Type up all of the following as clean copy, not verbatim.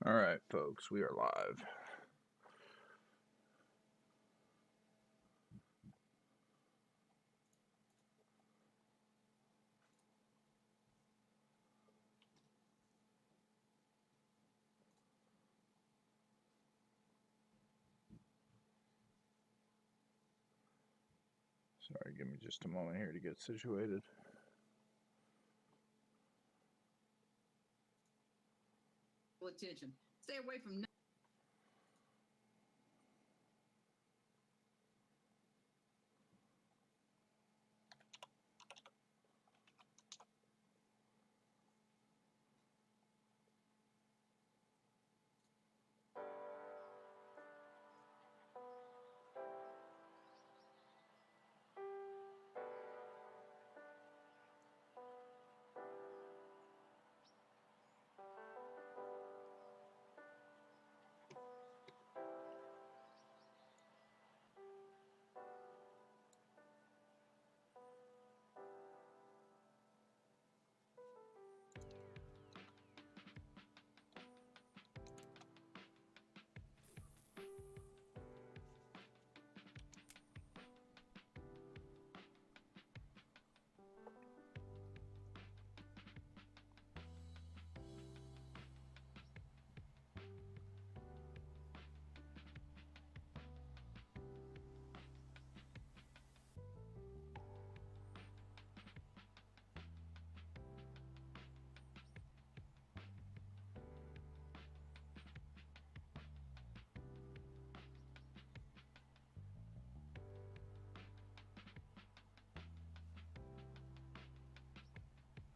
All right, folks, we are live. Sorry, give me just a moment here to get situated. Attention. Stay away from.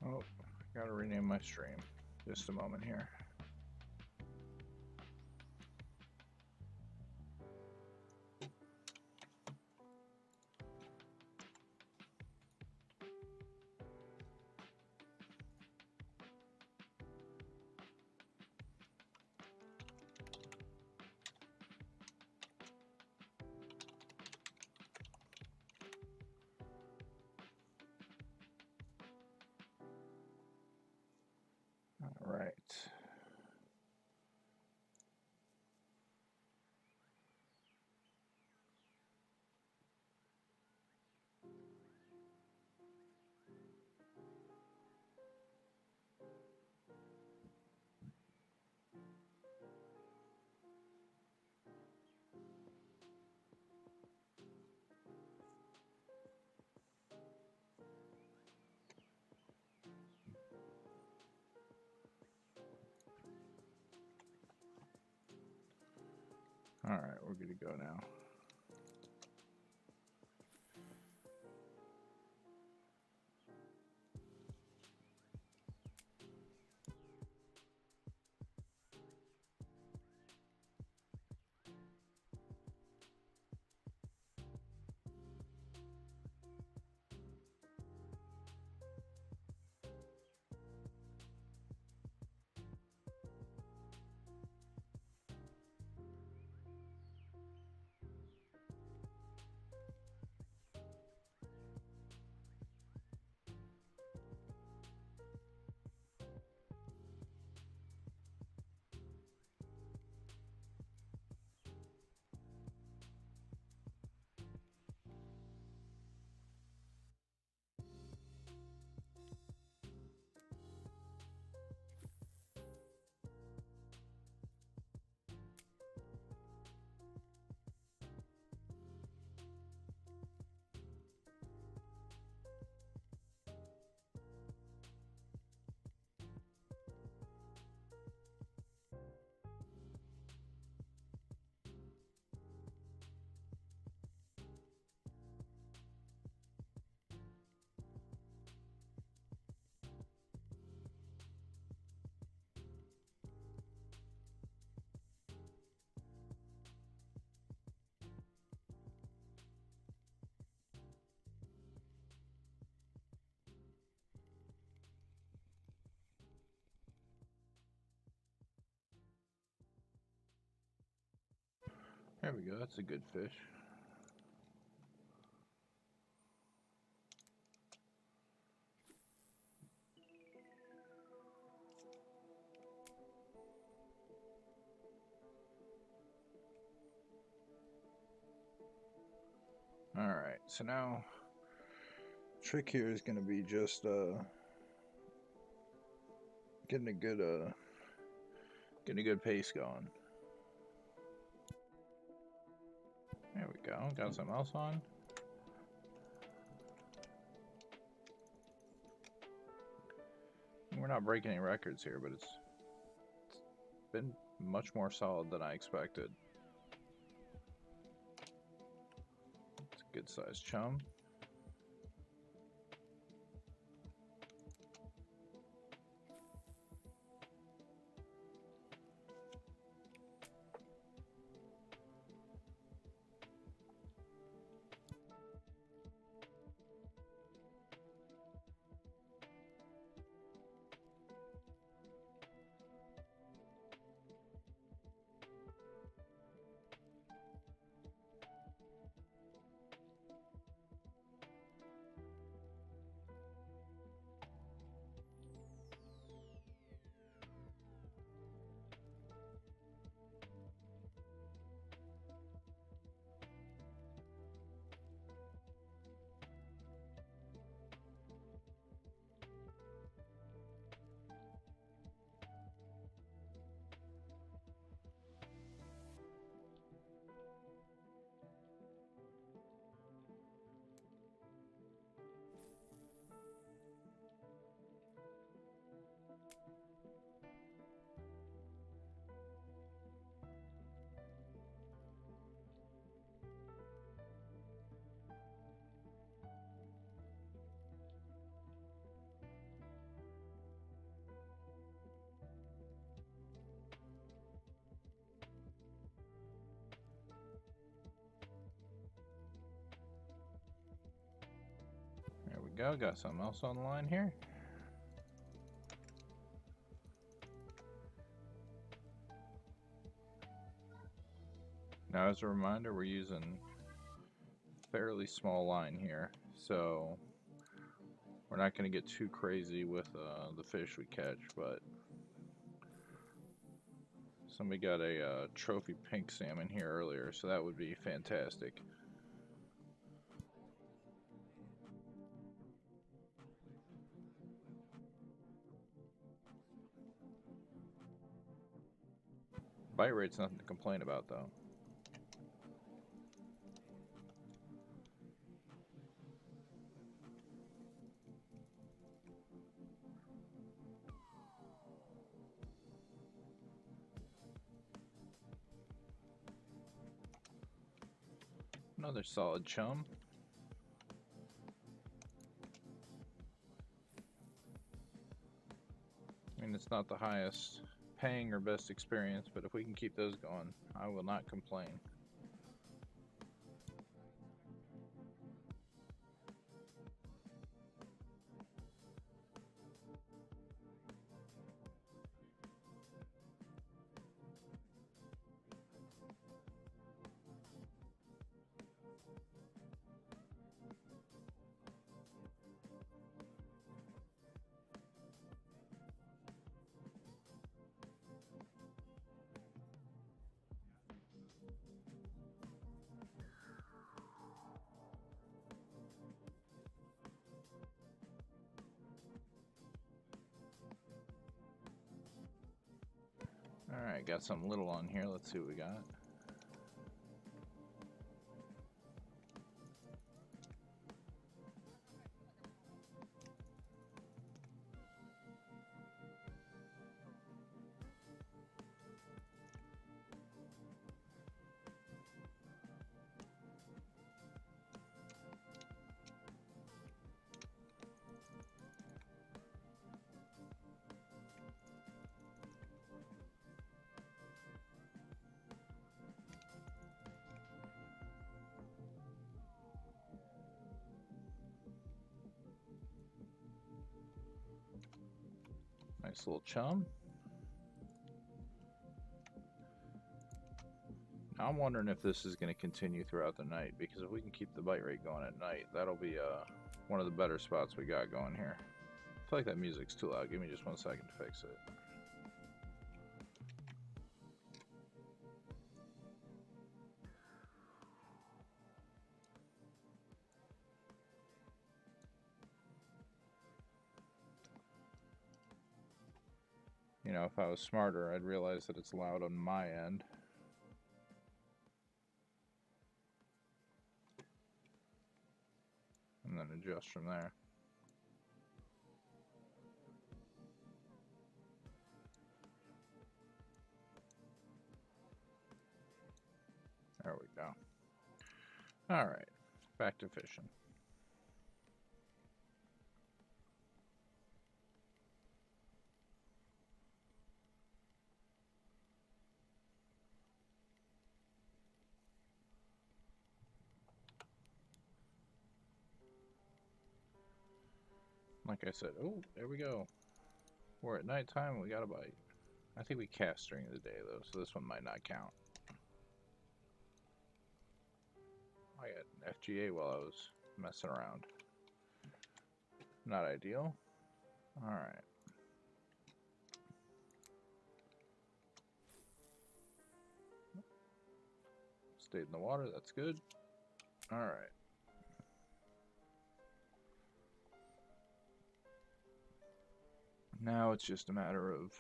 Oh, I gotta rename my stream. Just a moment here. All right. All right, we're good to go now. There we go. That's a good fish. Alright, so now trick here is gonna be just getting a good pace going. There we go. Got something else on. We're not breaking any records here, but it's been much more solid than I expected. It's a good sized chum. There we go. Got something else on the line here. Now, as a reminder, we're using fairly small line here, so we're not going to get too crazy with the fish we catch, but somebody got a trophy pink salmon here earlier, so that would be fantastic. Bite rate's nothing to complain about, though. Another solid chum. I mean, it's not the highest paying or best experience, but if we can keep those going, I will not complain. Alright, got something little on here. Let's see what we got. Nice little chum. Now I'm wondering if this is going to continue throughout the night, because if we can keep the bite rate going at night, that'll be one of the better spots we got going here. I feel like that music's too loud. Give me just 1 second to fix it. You know, if I was smarter, I'd realize that it's loud on my end. And then adjust from there. There we go. Alright, back to fishing. Like I said, oh, there we go. We're at nighttime and we got a bite. I think we cast during the day though, so this one might not count. I got an FGA while I was messing around. Not ideal. Alright. Stayed in the water, that's good. Alright. Now it's just a matter of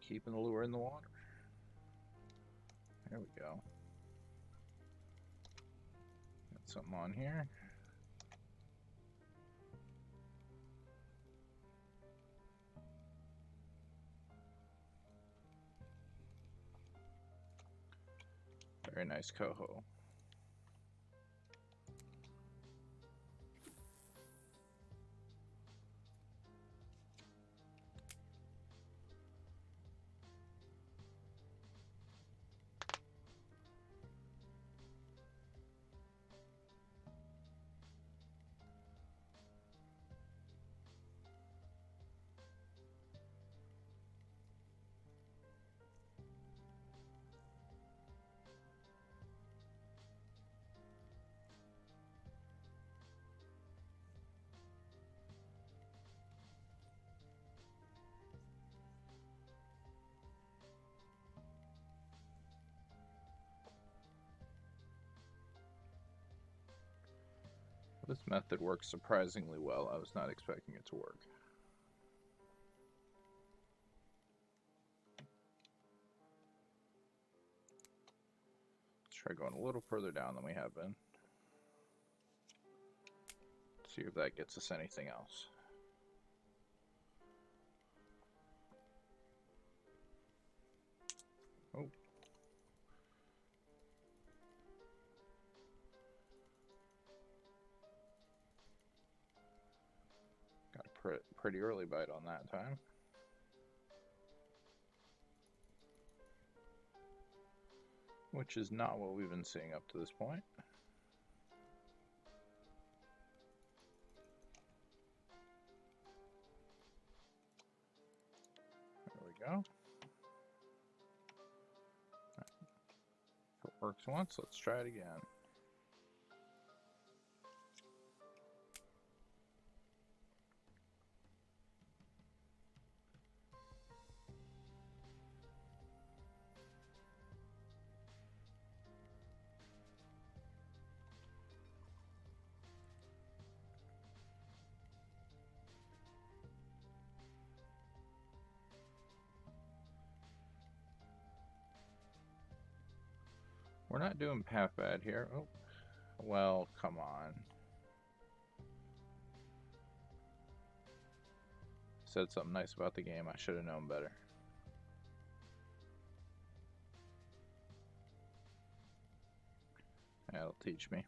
keeping the lure in the water. There we go. Got something on here. Very nice coho. This method works surprisingly well. I was not expecting it to work. Let's try going a little further down than we have been. See if that gets us anything else. Oh. Got a pretty early bite on that time. Which is not what we've been seeing up to this point. There we go. If it works once, let's try it again. We're not doing half bad here. Oh, well, come on. Said something nice about the game. I should have known better. That'll teach me.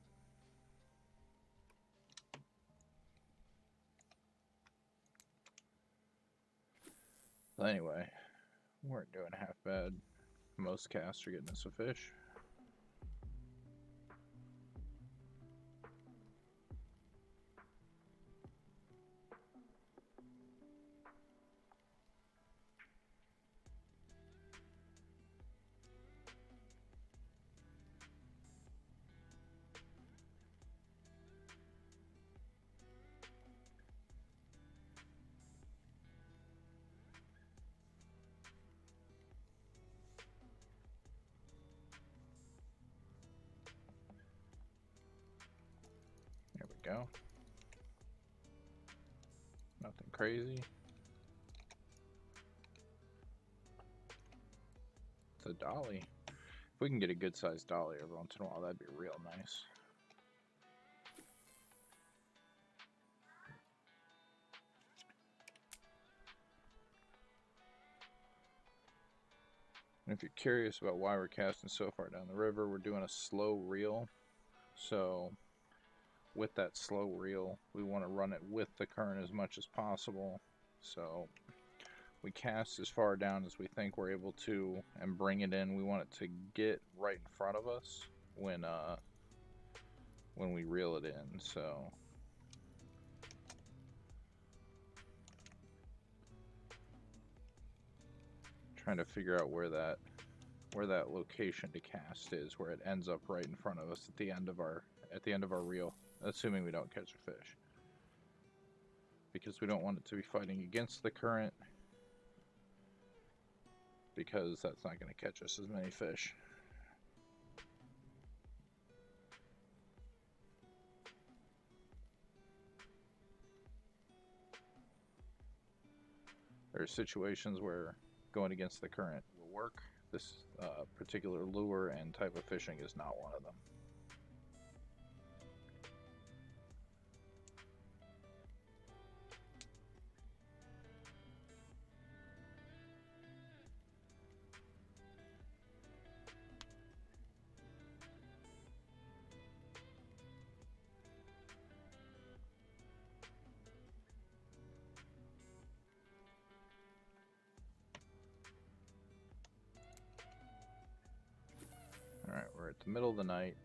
But anyway, we weren't doing half bad. Most casts are getting us a fish. There we go. Nothing crazy. dolly. If we can get a good sized dolly every once in a while, that'd be real nice. And if you're curious about why we're casting so far down the river, we're doing a slow reel. So with that slow reel, we want to run it with the current as much as possible. So we cast as far down as we think we're able to and bring it in. We want it to get right in front of us when we reel it in. So trying to figure out where that location to cast is, where it ends up right in front of us at the end of our reel, assuming we don't catch a fish, because we don't want it to be fighting against the current, because that's not going to catch us as many fish. There are situations where going against the current will work. This particular lure and type of fishing is not one of them. Alright, we're at the middle of the night.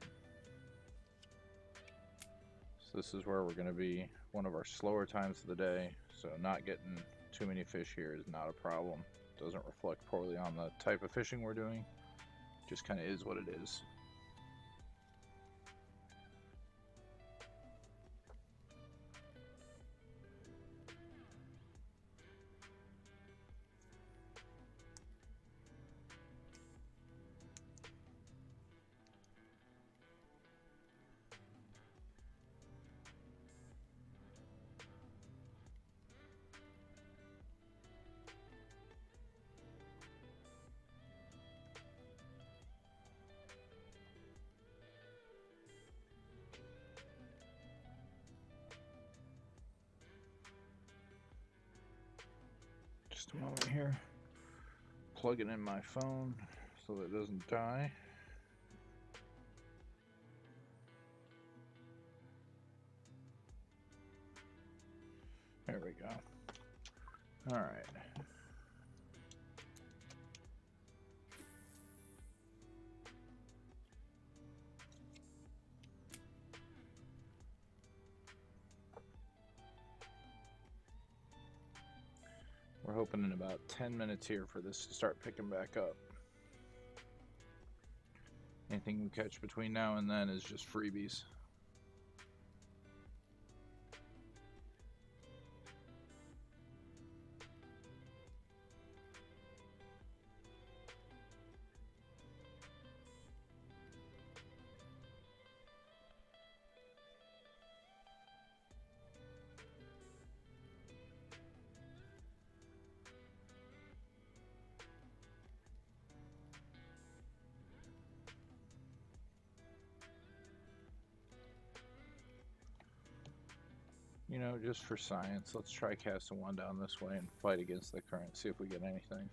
So this is where we're going to be one of our slower times of the day. So not getting too many fish here is not a problem. Doesn't reflect poorly on the type of fishing we're doing. Just kind of is what it is. Just a moment here. Plug it in my phone so that it doesn't die. There we go. All right. We're hoping in about 10 minutes here for this to start picking back up. Anything we catch between now and then is just freebies. You know, just for science, let's try casting one down this way and fight against the current, see if we get anything.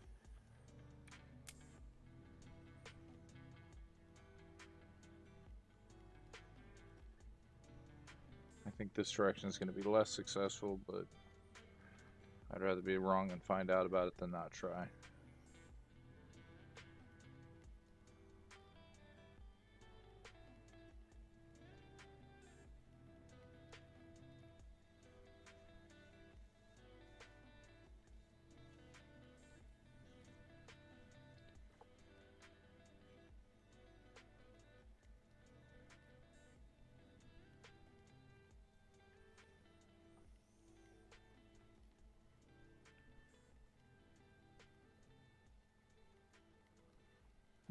I think this direction is going to be less successful, but I'd rather be wrong and find out about it than not try.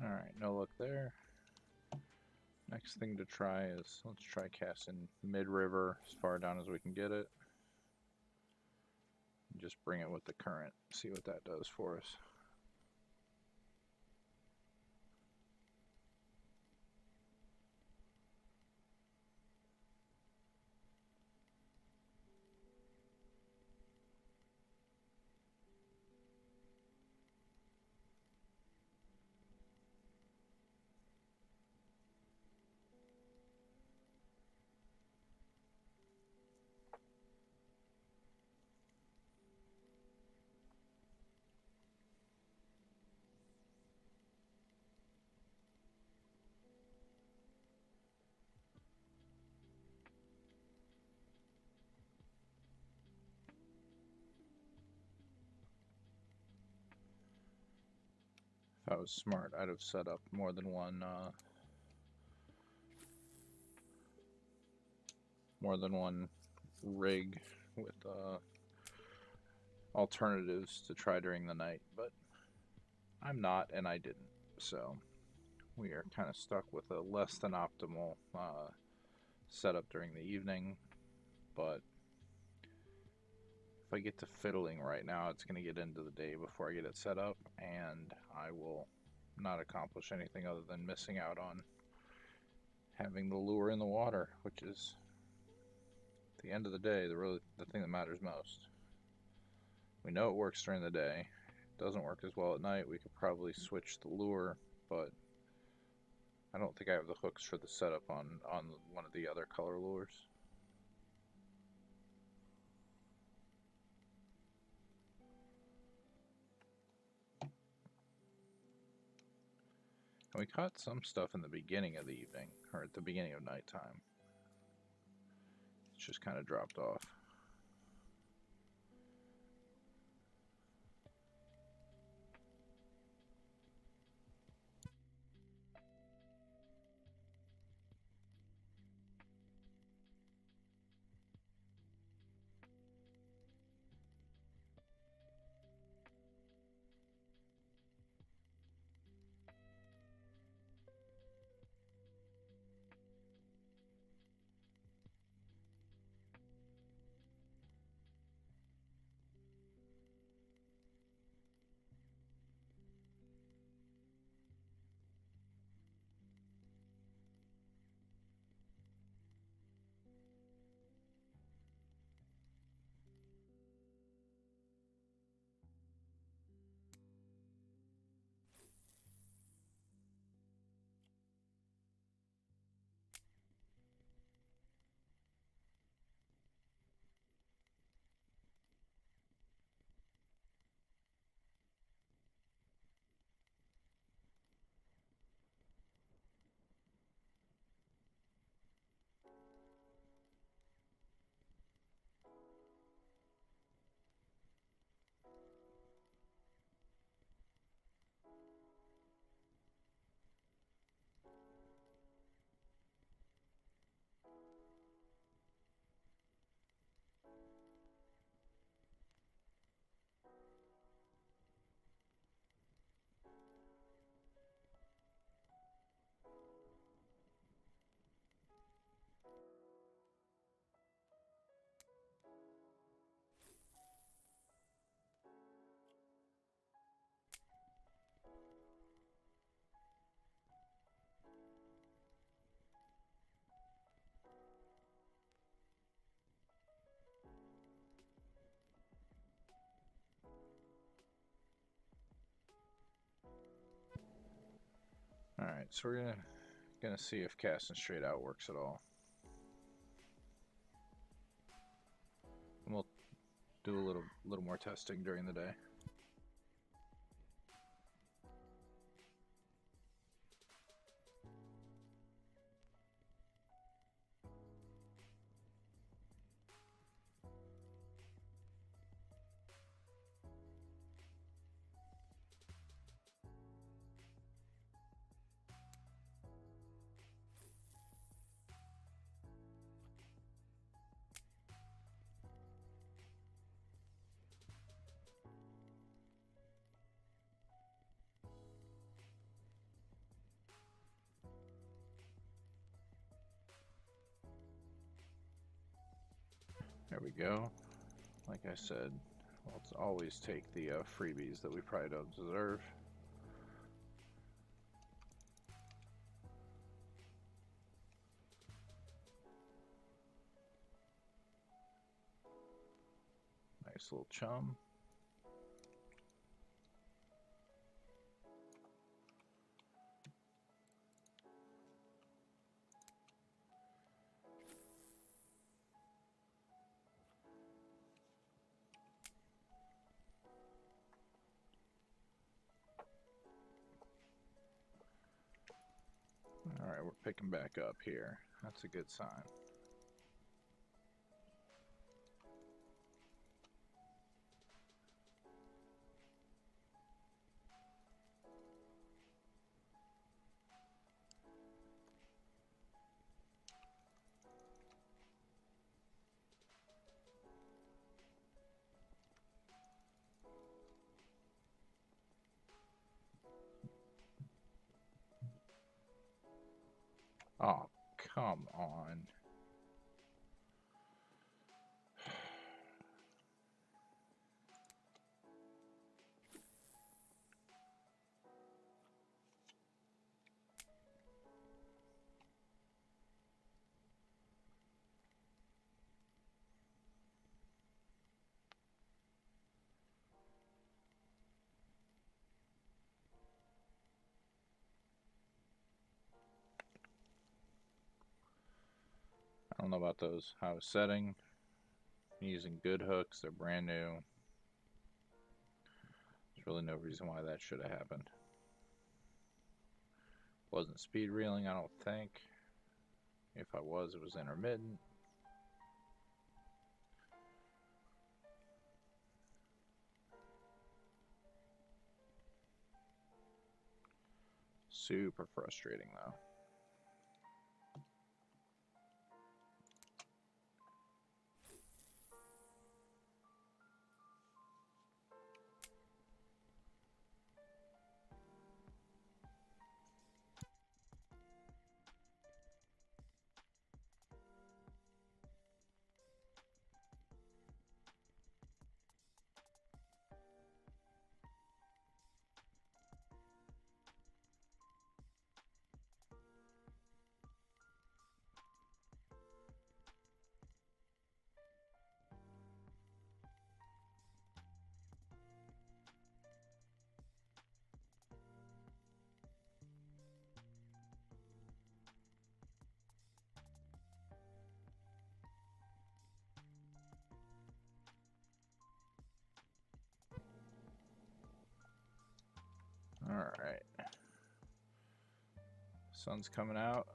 Alright, no luck there. Next thing to try is, let's try casting mid-river as far down as we can get it. Just bring it with the current, see what that does for us. If I was smart, I'd have set up more than one rig with alternatives to try during the night, but I'm not, and I didn't. So we are kind of stuck with a less than optimal setup during the evening. But if I get to fiddling right now, it's going to get into the day before I get it set up, and I will not accomplish anything other than missing out on having the lure in the water, which is, at the end of the day, the thing that matters most. We know it works during the day. It doesn't work as well at night. We could probably switch the lure, but I don't think I have the hooks for the setup on one of the other color lures. And we caught some stuff in the beginning of the evening, or at the beginning of nighttime. It's just kind of dropped off. Alright, so we're gonna see if casting straight out works at all. And we'll do a little more testing during the day. There we go. Like I said, let's always take the freebies that we probably don't deserve. Nice little chum. Alright, we're picking back up here. That's a good sign. Oh, come on. I don't know about those. I was setting, using good hooks. They're brand new. There's really no reason why that should have happened. Wasn't speed reeling, I don't think. If I was, it was intermittent. Super frustrating though. Alright. Sun's coming out.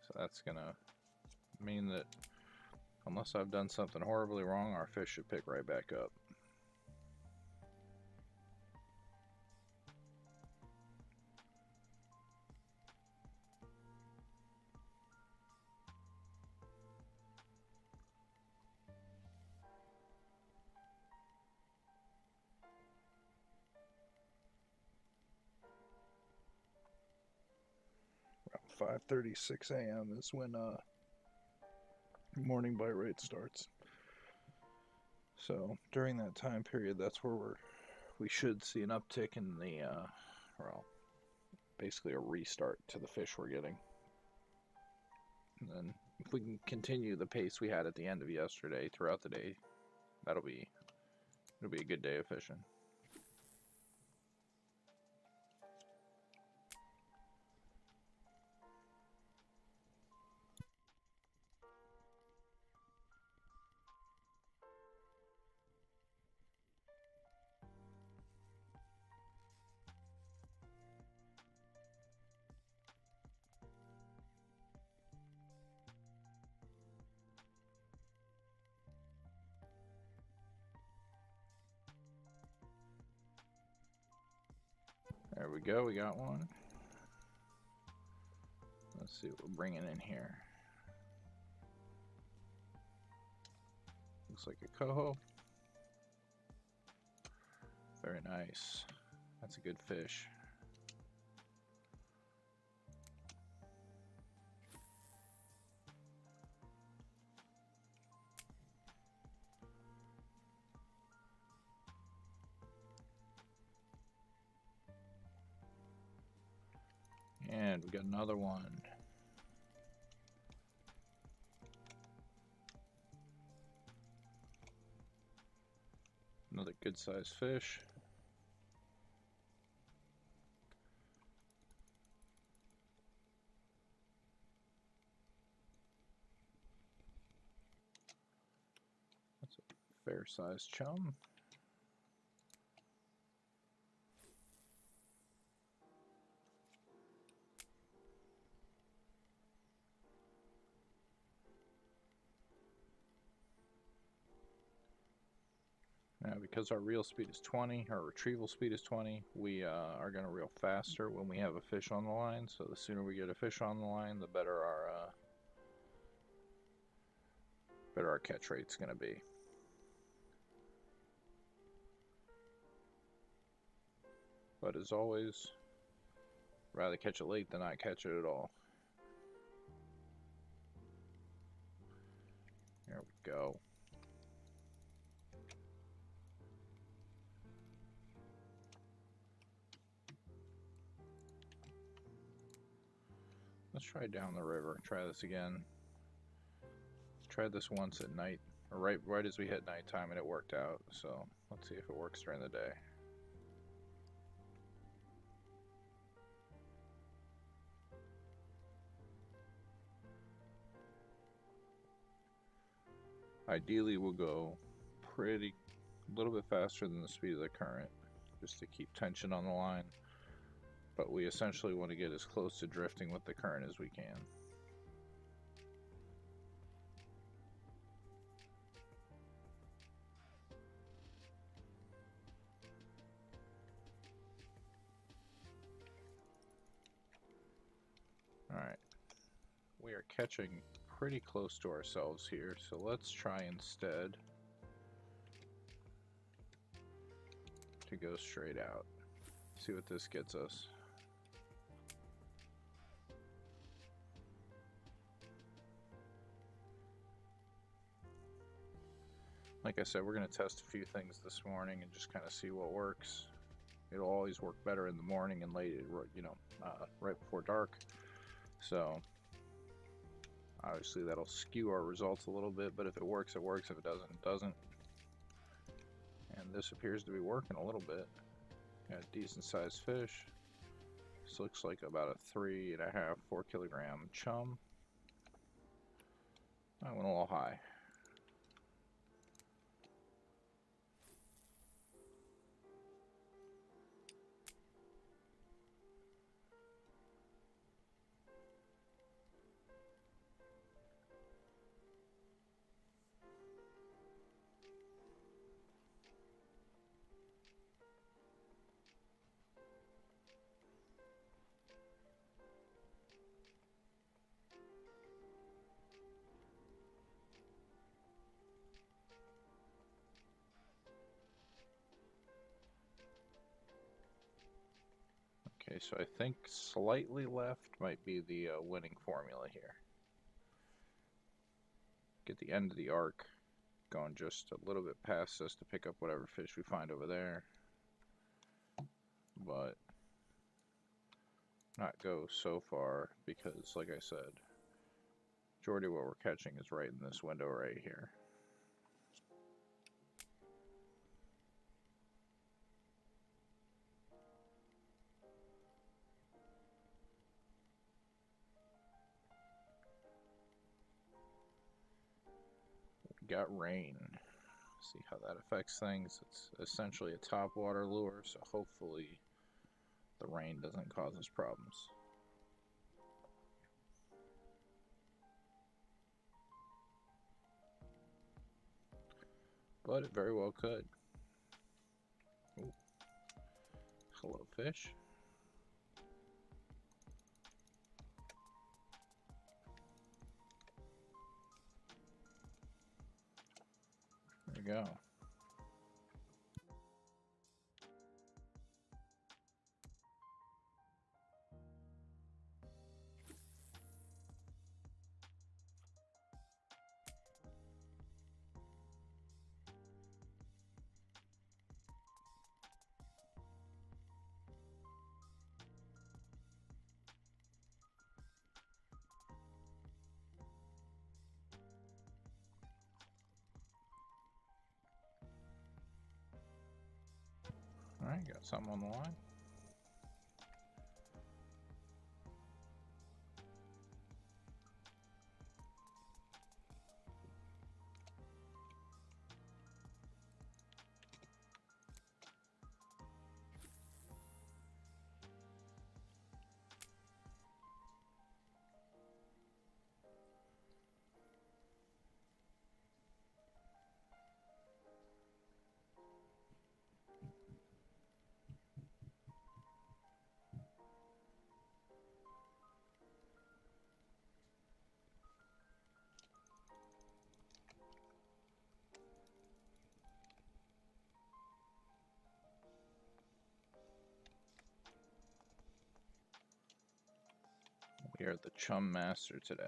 So that's gonna mean that unless I've done something horribly wrong, our fish should pick right back up. Around 5:36 a.m. is when morning bite rate starts. So during that time period, that's where we should see an uptick in the well, basically a restart to the fish we're getting. And then if we can continue the pace we had at the end of yesterday throughout the day, it'll be a good day of fishing. There we go, we got one. Let's see what we're bringing in here. Looks like a coho. Very nice. That's a good fish. And we got another one. Another good sized fish. That's a fair sized chum. Now, because our reel speed is 20, our retrieval speed is 20, we are going to reel faster when we have a fish on the line. So the sooner we get a fish on the line, the better our catch rate's going to be. But as always, Rather catch it late than not catch it at all. There we go. Let's try down the river. Try this again. Tried this once at night, or right as we hit nighttime, and it worked out. So let's see if it works during the day. Ideally, we'll go a little bit faster than the speed of the current, just to keep tension on the line. But we essentially want to get as close to drifting with the current as we can. Alright, we are catching pretty close to ourselves here, so let's try instead to go straight out. See what this gets us. Like I said, we're going to test a few things this morning and just kind of see what works. It'll always work better in the morning and late, you know, right before dark. So obviously that'll skew our results a little bit, but if it works, it works. If it doesn't, it doesn't. And this appears to be working a little bit. Got a decent sized fish. This looks like about a 3.5, 4 kilogram chum. I went a little high. Okay, so I think slightly left might be the winning formula here. Get the end of the arc going just a little bit past us to pick up whatever fish we find over there. But not go so far because, like I said, majority of what we're catching is right in this window right here. We got rain. See how that affects things. It's essentially a topwater lure, so hopefully the rain doesn't cause us problems. But it very well could. Ooh. Hello, fish. There we go. Alright, got something on the line. here at the Chum Master today.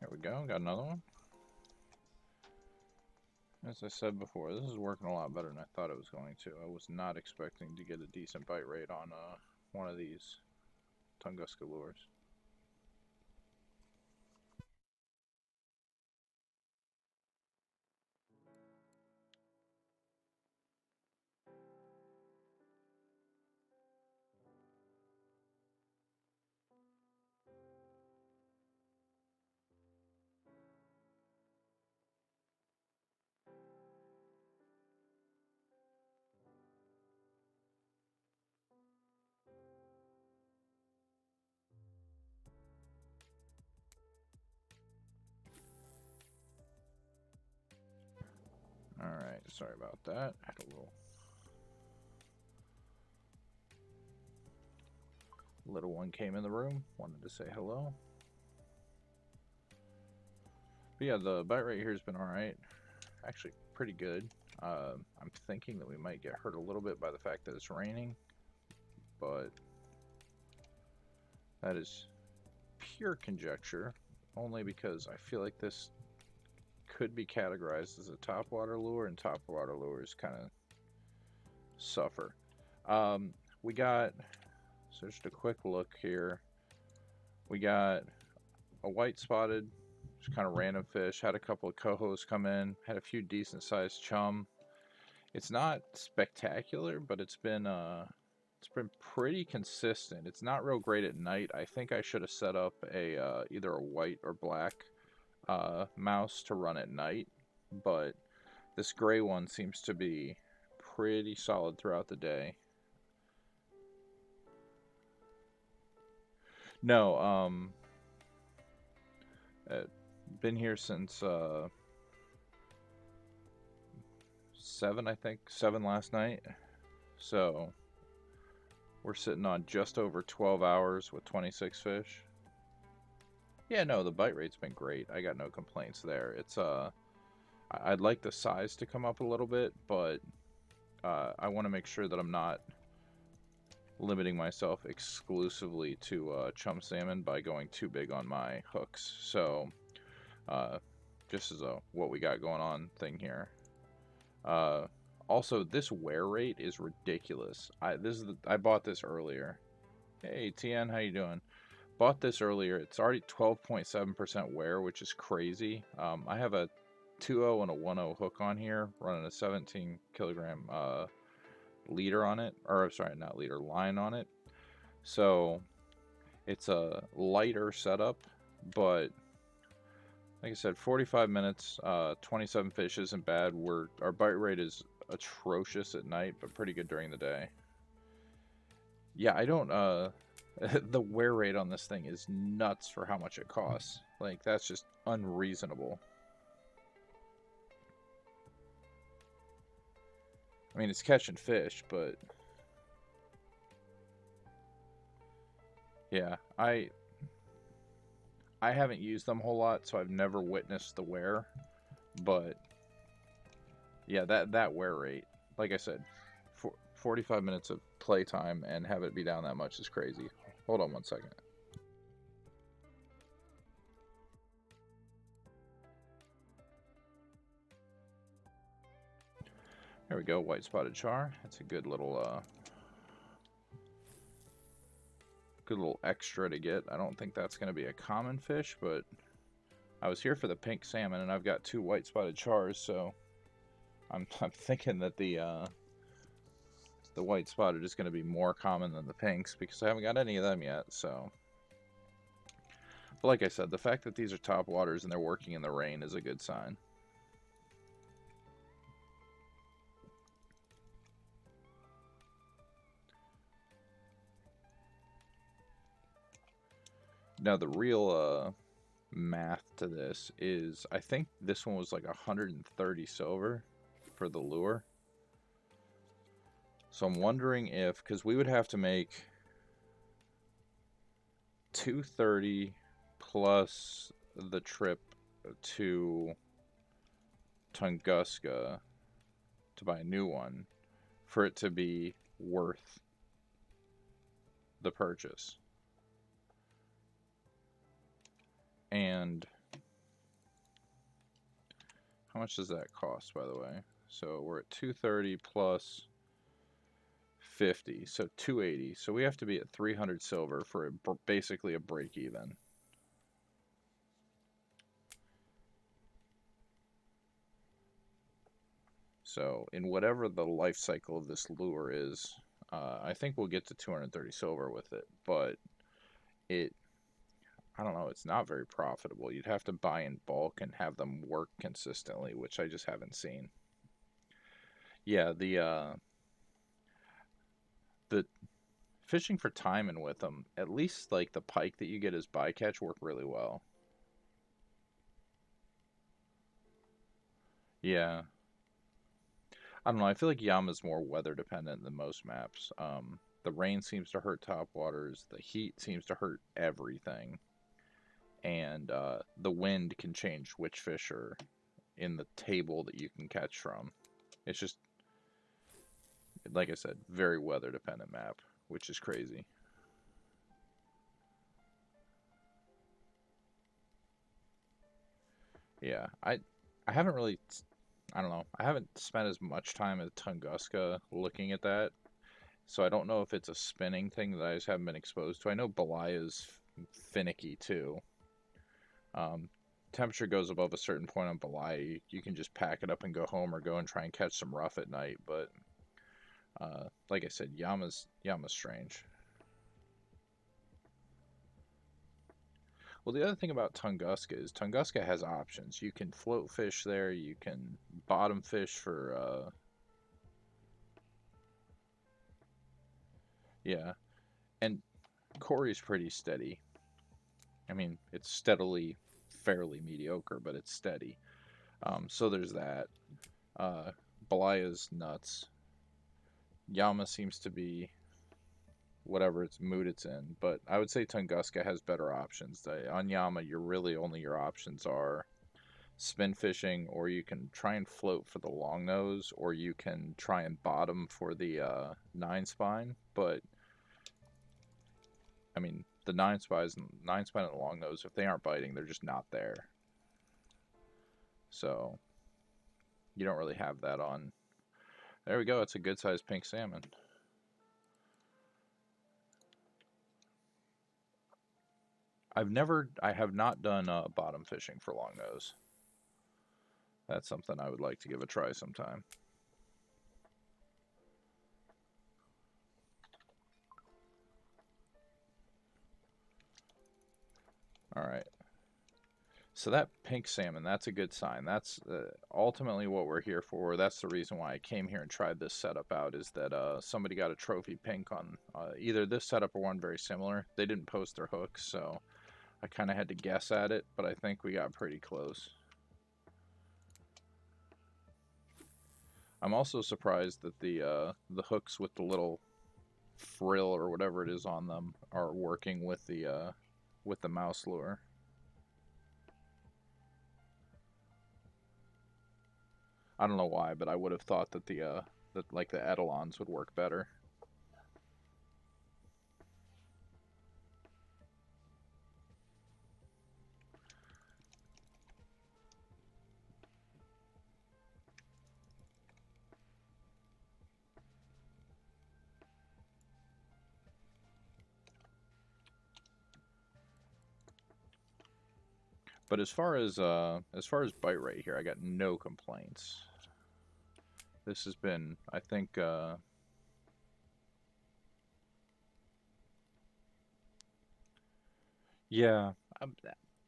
There we go, got another one. As I said before, this is working a lot better than I thought it was going to. I was not expecting to get a decent bite rate on one of these Tunguska lures. Alright, sorry about that. Had a little one came in the room, wanted to say hello. But yeah, the bite rate here has been alright. Actually, pretty good. I'm thinking that we might get hurt a little bit by the fact that it's raining, but that is pure conjecture, only because I feel like this could be categorized as a topwater lure, and topwater lures kind of suffer. We got, so just a quick look here, we got a white spotted, just kind of random fish, had a couple of cohos come in, had a few decent sized chum. It's not spectacular, but it's been pretty consistent. It's not real great at night. I think I should have set up a either a white or black mouse to run at night, but this gray one seems to be pretty solid throughout the day. No, been here since 7, I think. 7 last night. So we're sitting on just over 12 hours with 26 fish. Yeah, no, the bite rate's been great. I got no complaints there. It's I'd like the size to come up a little bit, but I want to make sure that I'm not limiting myself exclusively to chum salmon by going too big on my hooks. So just as a what we got going on thing here. Also, this wear rate is ridiculous. I bought this earlier. Hey TN, how you doing? Bought this earlier. It's already 12.7% wear, which is crazy. I have a 2.0 and a 1.0 hook on here, running a 17 kilogram leader on it, or sorry, not leader, line on it. So it's a lighter setup, but like I said, 45 minutes, 27 fish isn't bad. Our bite rate is atrocious at night, but pretty good during the day. Yeah, I don't the wear rate on this thing is nuts for how much it costs. Like, that's just unreasonable. I mean, it's catching fish, but yeah, I haven't used them a whole lot, so I've never witnessed the wear. But yeah, that wear rate, like I said, 45 minutes of playtime and have it be down that much is crazy. Hold on one second. There we go, white spotted char. That's a good little extra to get. I don't think that's going to be a common fish, but I was here for the pink salmon, and I've got 2 white spotted chars, so I'm thinking that the white spotted is going to be more common than the pinks, because I haven't got any of them yet. So, but like I said, the fact that these are top waters and they're working in the rain is a good sign. Now the real math to this is, I think this one was like 130 silver for the lure. So I'm wondering if, because we would have to make 230 plus the trip to Tunguska to buy a new one for it to be worth the purchase. And how much does that cost, by the way? So we're at 230 plus 50, so 280. So we have to be at 300 silver for basically a break even. So in whatever the life cycle of this lure is, I think we'll get to 230 silver with it, but I don't know, it's not very profitable. You'd have to buy in bulk and have them work consistently, which I just haven't seen. Yeah, the fishing for timing with them, at least like the pike that you get as bycatch, work really well. Yeah. I don't know, I feel like Yama's more weather dependent than most maps. The rain seems to hurt topwaters, the heat seems to hurt everything, and the wind can change which fish are in the table that you can catch from. It's just, like I said, very weather dependent map, which is crazy. Yeah, I haven't really, I don't know, I haven't spent as much time at Tunguska looking at that, so I don't know if it's a spinning thing that I just haven't been exposed to. I know Belaya is finicky too. Um, Temperature goes above a certain point on Belaya, you can just pack it up and go home or go and try and catch some rough at night. But like I said, Yama's strange. Well, the other thing about Tunguska is Tunguska has options. You can float fish there. You can bottom fish for yeah, and Corey's pretty steady. I mean, it's steadily fairly mediocre, but it's steady. So there's that. Uh, Belaya's nuts. Yama seems to be whatever its mood it's in, but I would say Tunguska has better options. On Yama, you're really only your options are spin fishing, or you can try and float for the long nose, or you can try and bottom for the 9 spine. But I mean, the 9 spine and the long nose, if they aren't biting, they're just not there. So you don't really have that on. There we go. It's a good sized pink salmon. I have not done bottom fishing for long nose. That's something I would like to give a try sometime. All right. So that pink salmon, that's a good sign. That's ultimately what we're here for. That's the reason why I came here and tried this setup out, is that somebody got a trophy pink on either this setup or one very similar. They didn't post their hooks, so I kind of had to guess at it, but I think we got pretty close. I'm also surprised that the hooks with the little frill or whatever it is on them are working with the mouse lure. I don't know why, but I would have thought that that like the etalons would work better. But as far as bite rate here, I got no complaints. This has been, I think, yeah.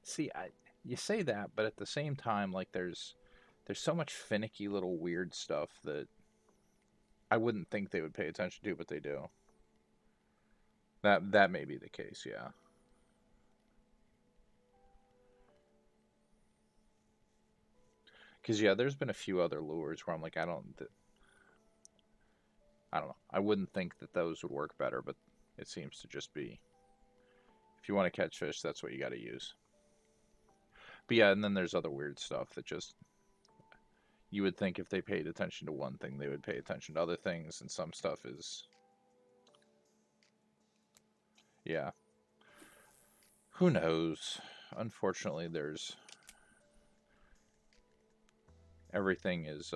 See, you say that, but at the same time, like there's so much finicky little weird stuff that I wouldn't think they would pay attention to, but they do. That may be the case, yeah. Because yeah, there's been a few other lures where I'm like, I don't. I don't know. I wouldn't think that those would work better, but it seems to just be, if you want to catch fish, that's what you got to use. But yeah, and then there's other weird stuff that just, you would think if they paid attention to one thing, they would pay attention to other things, and some stuff is, yeah. Who knows? Unfortunately, everything is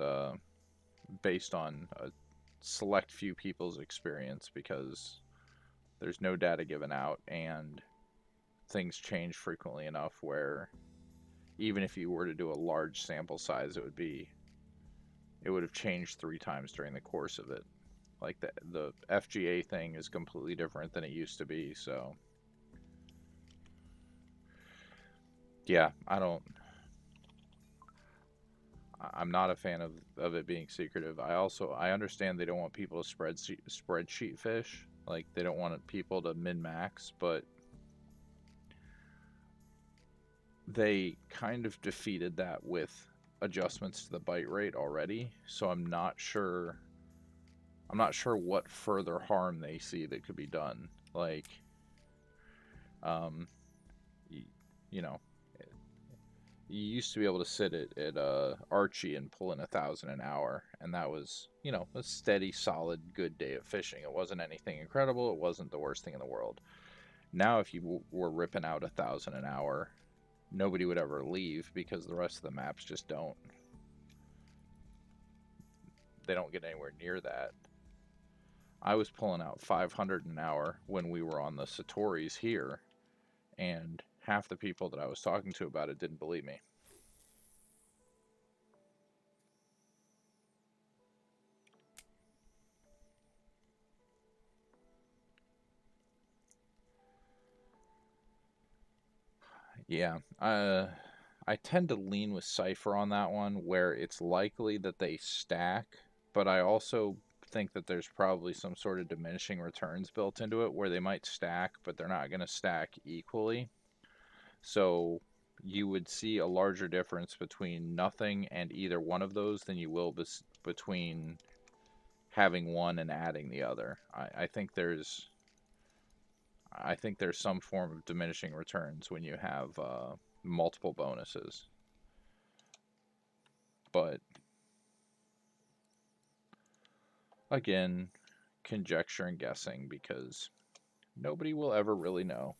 based on a select few people's experience, because there's no data given out, and things change frequently enough where even if you were to do a large sample size, it would have changed 3 times during the course of it. Like the FGA thing is completely different than it used to be, so yeah, I'm not a fan of it being secretive. I understand they don't want people to spreadsheet fish, like they don't want people to min-max, but they kind of defeated that with adjustments to the bite rate already, so I'm not sure what further harm they see that could be done. Like, um, you know, you used to be able to sit at Archie and pull in 1,000 an hour, and that was, a steady, solid, good day of fishing. It wasn't anything incredible. It wasn't the worst thing in the world. Now, if you were ripping out 1,000 an hour, nobody would ever leave because the rest of the maps just don't. They don't get anywhere near that. I was pulling out 500 an hour when we were on the Satoris here, and half the people that I was talking to about it didn't believe me. Yeah, I tend to lean with Cypher on that one, where it's likely that they stack, but I also think that there's probably some sort of diminishing returns built into it, where they might stack, but they're not going to stack equally. So you would see a larger difference between nothing and either one of those than you will between having one and adding the other. I think there's some form of diminishing returns when you have multiple bonuses. But again, conjecture and guessing, because nobody will ever really know.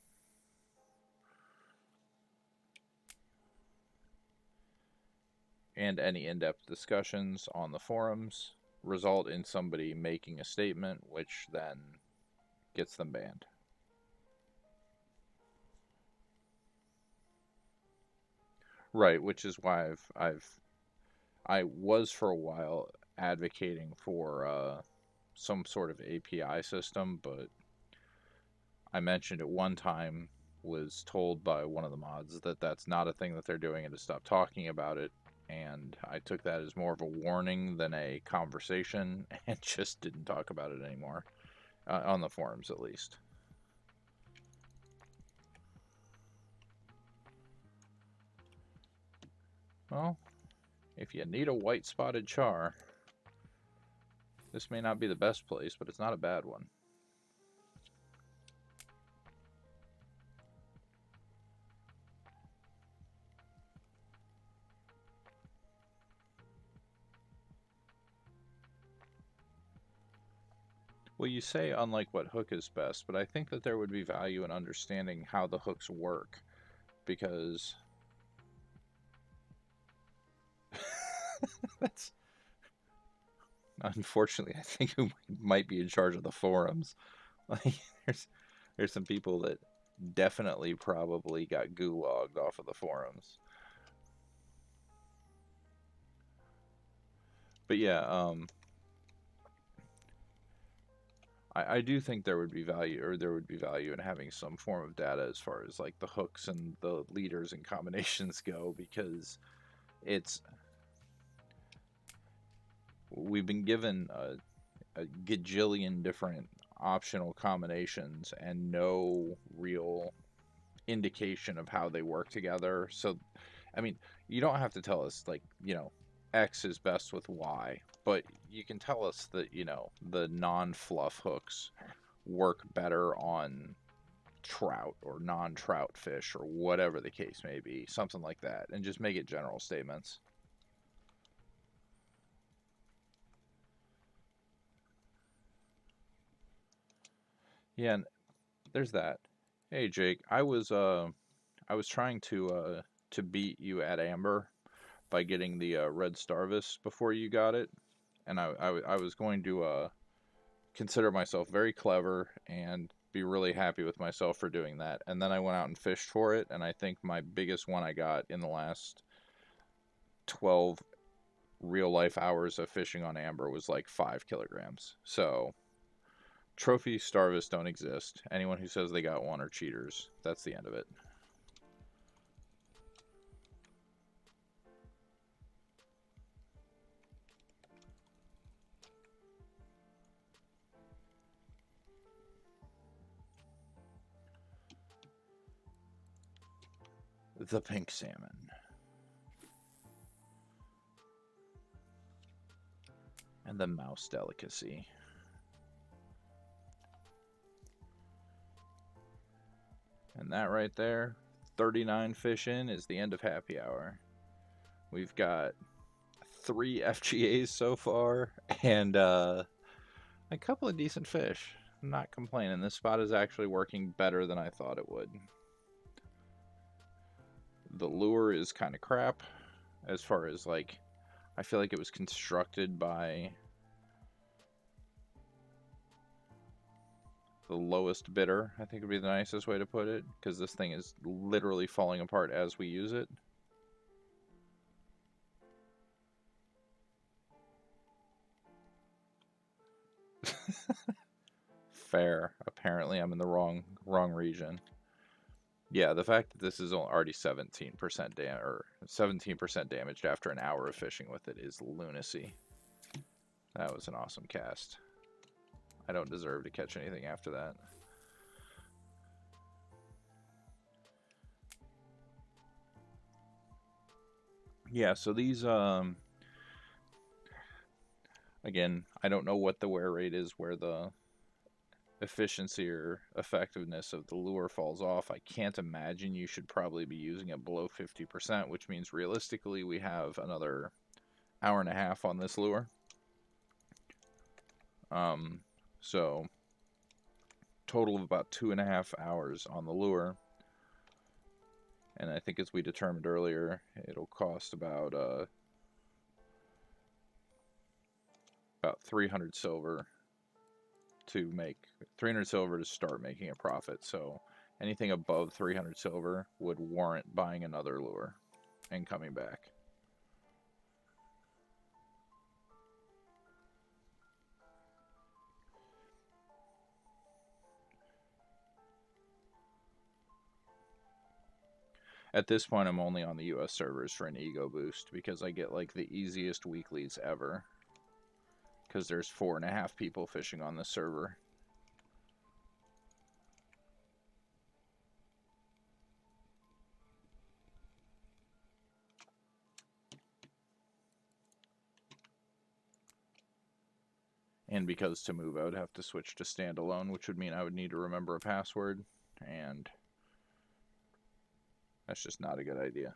And any in-depth discussions on the forums result in somebody making a statement, which then gets them banned. Right, which is why I was for a while advocating for some sort of API system, but I mentioned at one time, was told by one of the mods that that's not a thing that they're doing and to stop talking about it, and I took that as more of a warning than a conversation, and just didn't talk about it anymore, on the forums at least. Well, if you need a white spotted char, this may not be the best place, but it's not a bad one. Well, you say unlike what hook is best, but I think that there would be value in understanding how the hooks work, because that's unfortunately, I think, who might be in charge of the forums. Like, there's some people that definitely probably got gulagged off of the forums. But yeah, I do think there would be value in having some form of data as far as like the hooks and the leaders and combinations go, because we've been given a gajillion different optional combinations and no real indication of how they work together. So, I mean, you don't have to tell us, like, X is best with Y. but you can tell us that, you know, the non-fluff hooks work better on trout or non-trout fish or whatever the case may be, something like that, and just make it general statements. Yeah, and there's that. Hey Jake, I was trying to beat you at Amber by getting the red starvis before you got it, and I was going to consider myself very clever and be really happy with myself for doing that. And then I went out and fished for it, and I think my biggest one I got in the last 12 real life hours of fishing on Amber was like 5 kilograms. So trophy starvis don't exist. Anyone who says they got one are cheaters. That's the end of it. The pink salmon. And the mouse delicacy. And that right there, 39 fish in, is the end of happy hour. We've got 3 FGAs so far, and a couple of decent fish. I'm not complaining. This spot is actually working better than I thought it would. The lure is kind of crap, as far as, like, I feel like it was constructed by the lowest bidder, I think would be the nicest way to put it, because this thing is literally falling apart as we use it. Fair. Apparently I'm in the wrong region. Yeah, the fact that this is already 17% or 17% damaged after an hour of fishing with it is lunacy. That was an awesome cast. I don't deserve to catch anything after that. Yeah, so these again, I don't know what the wear rate is where the efficiency or effectiveness of the lure falls off. I can't imagine you should probably be using it below 50%, which means realistically we have another hour and a half on this lure. So total of about 2.5 hours on the lure. And I think as we determined earlier, it'll cost about 300 silver to make 300 silver to start making a profit. So anything above 300 silver would warrant buying another lure and coming back. At this point, I'm only on the US servers for an ego boost because I get like the easiest weeklies ever. Because there's 4.5 people fishing on this server. And because to move, I would have to switch to standalone, which would mean I would need to remember a password, and that's just not a good idea.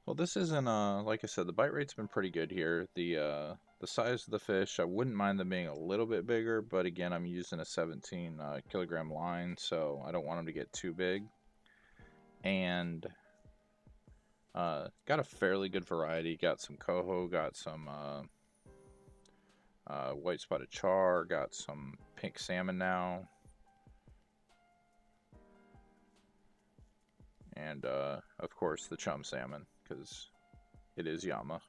Well, this isn't, like I said, the bite rate's been pretty good here. The size of the fish, I wouldn't mind them being a little bit bigger, but again, I'm using a 17 kilogram line, so I don't want them to get too big. And got a fairly good variety. Got some coho, got some white spotted char, got some pink salmon now. And, of course, the chum salmon, because it is Yama.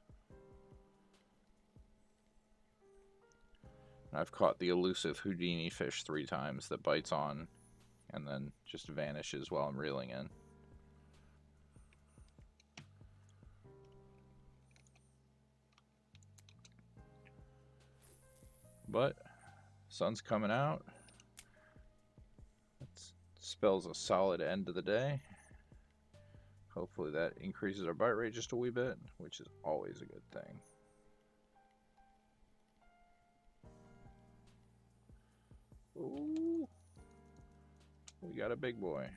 I've caught the elusive Houdini fish 3 times that bites on and then just vanishes while I'm reeling in. But sun's coming out. That spells a solid end to the day. Hopefully that increases our bite rate just a wee bit, which is always a good thing. Ooh, we got a big boy.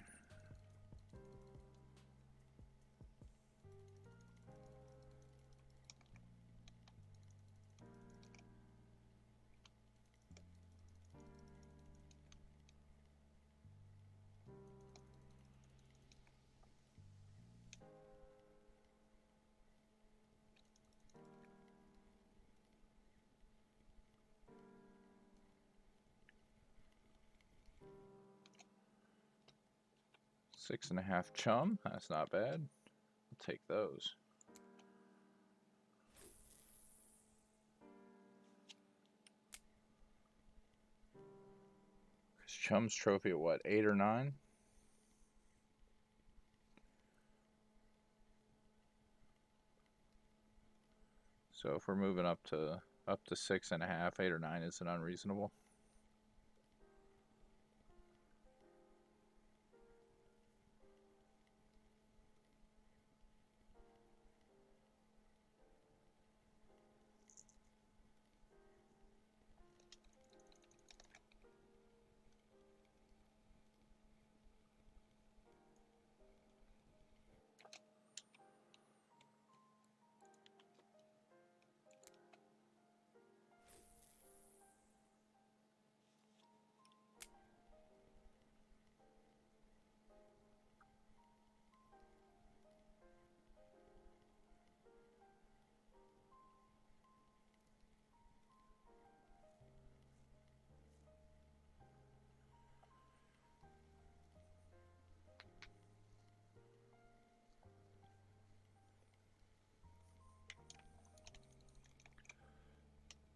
Six and a half chum, that's not bad. I'll take those. Chum's trophy at what, 8 or 9? So if we're moving up to 6.5, 8 or 9 isn't unreasonable.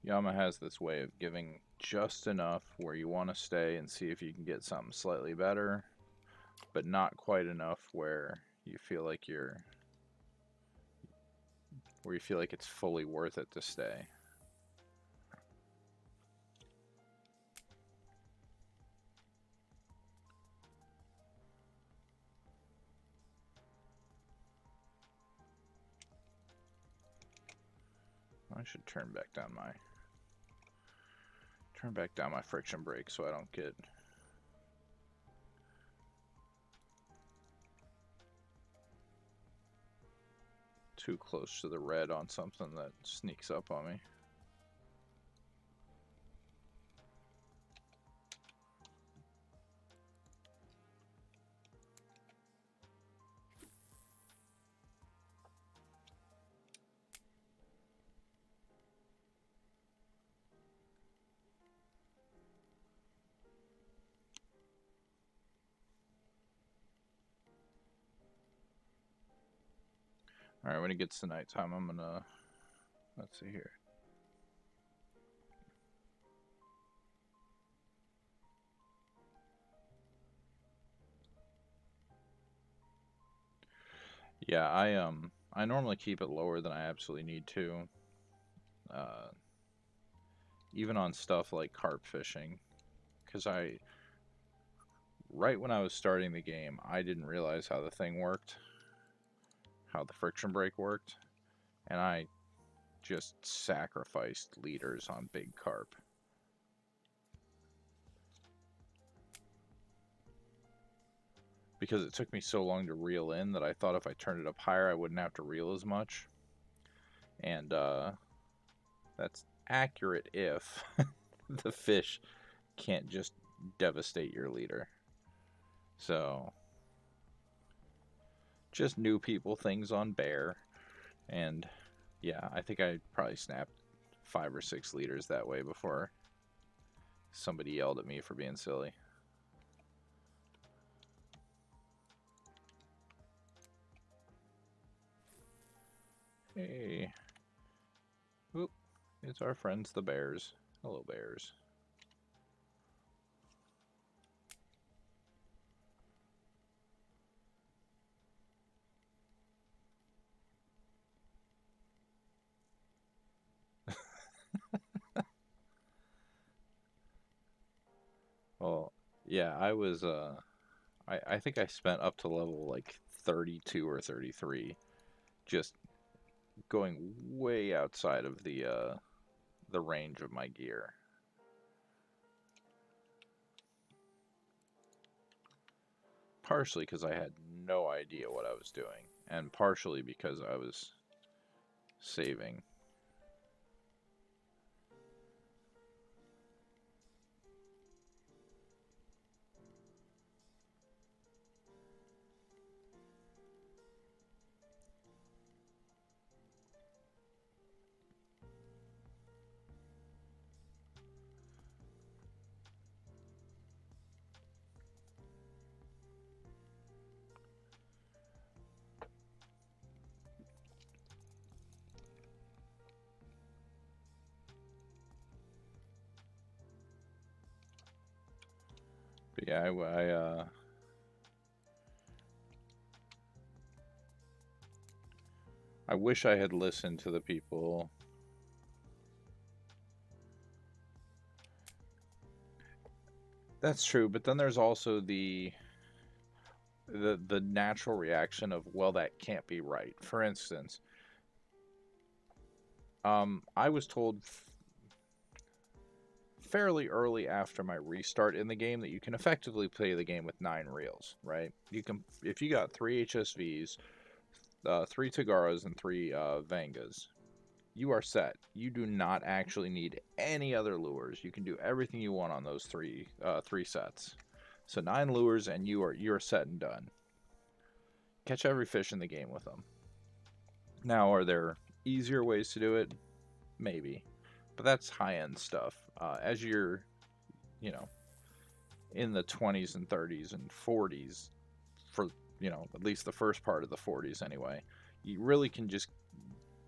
Yama has this way of giving just enough where you want to stay and see if you can get something slightly better, but not quite enough where you feel like it's fully worth it to stay. I should turn back down my friction brake so I don't get too close to the red on something that sneaks up on me. Alright, when it gets to nighttime, I'm gonna, let's see here. Yeah, I normally keep it lower than I absolutely need to. Even on stuff like carp fishing, because right when I was starting the game, I didn't realize how the thing worked, how the friction brake worked, and I just sacrificed leaders on big carp. Because it took me so long to reel in that I thought if I turned it up higher, I wouldn't have to reel as much. And that's accurate if the fish can't just devastate your leader. So, just new people things on bear. And yeah, I think I probably snapped 5 or 6 leaders that way before somebody yelled at me for being silly. Hey. Oop. It's our friends the bears. Hello, bears. Well, yeah, I was I think I spent up to level like 32 or 33 just going way outside of the range of my gear. Partially because I had no idea what I was doing, and partially because I was saving. But yeah, I wish I had listened to the people. That's true, but then there's also the natural reaction of, well, that can't be right. For instance, I was told fairly early after my restart in the game that you can effectively play the game with 9 reels, right? You can, if you got 3 HSVs, 3 Tagaras, and 3 Vangas, you are set. You do not actually need any other lures. You can do everything you want on those three sets. So 9 lures and you're set and done. Catch every fish in the game with them. Now, are there easier ways to do it? Maybe, but that's high-end stuff. As you're, you know, in the 20s and 30s and 40s, for, you know, at least the first part of the 40s anyway, you really can just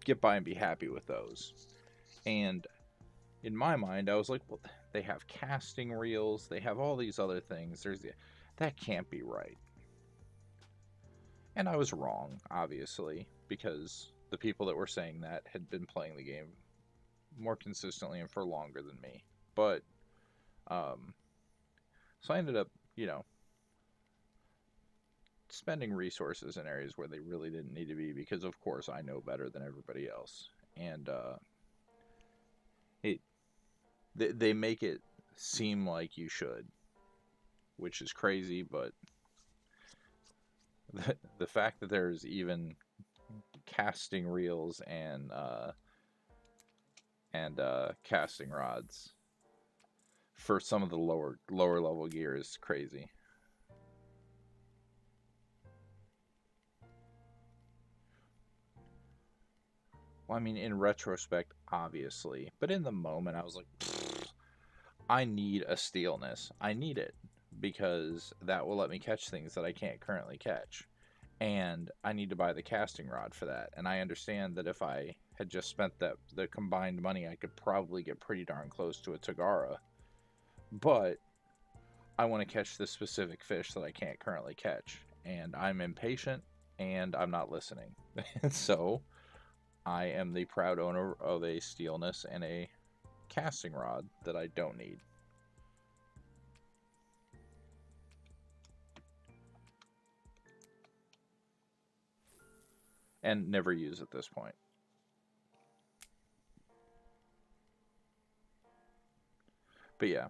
get by and be happy with those. And in my mind, I was like, well, they have casting reels, they have all these other things. That can't be right. And I was wrong, obviously, because the people that were saying that had been playing the game more consistently and for longer than me. But so I ended up, you know, spending resources in areas where they really didn't need to be, because of course I know better than everybody else. And it they make it seem like you should, which is crazy, but the fact that there's even casting reels and casting rods for some of the lower level gear is crazy. Well, I mean, in retrospect, obviously, but in the moment, I was like, I need a steelness. I need it because that will let me catch things that I can't currently catch. And I need to buy the casting rod for that. And I understand that if I had just spent the combined money, I could probably get pretty darn close to a Tagara. But I want to catch this specific fish that I can't currently catch. And I'm impatient and I'm not listening. So I am the proud owner of a steelness and a casting rod that I don't need. And never use at this point. But yeah.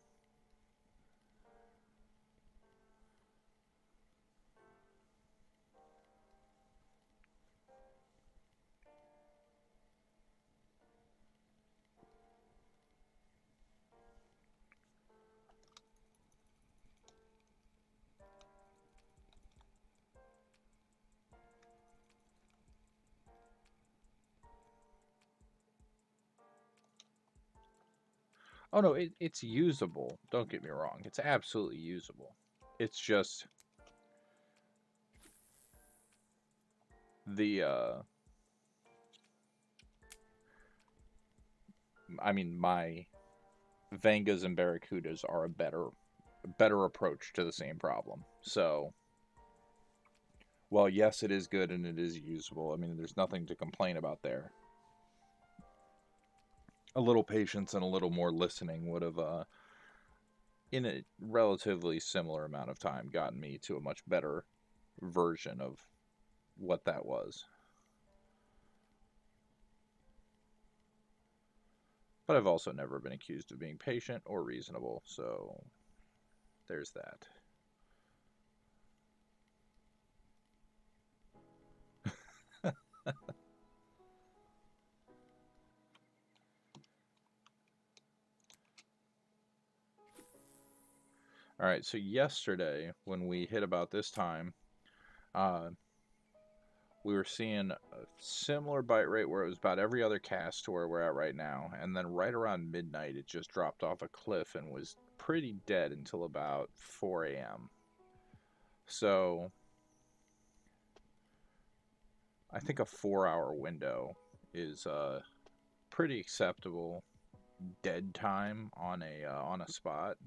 Oh no, it's usable. Don't get me wrong. It's absolutely usable. It's just the I mean, my Vangas and barracudas are a better approach to the same problem. So, well, yes, it is good and it is usable. I mean, there's nothing to complain about there. A little patience and a little more listening would have, in a relatively similar amount of time, gotten me to a much better version of what that was. But I've also never been accused of being patient or reasonable, so there's that. Alright, so yesterday, when we hit about this time, we were seeing a similar bite rate where it was about every other cast to where we're at right now, and then right around midnight it just dropped off a cliff and was pretty dead until about 4 a.m. So I think a 4-hour window is pretty acceptable dead time on a spot,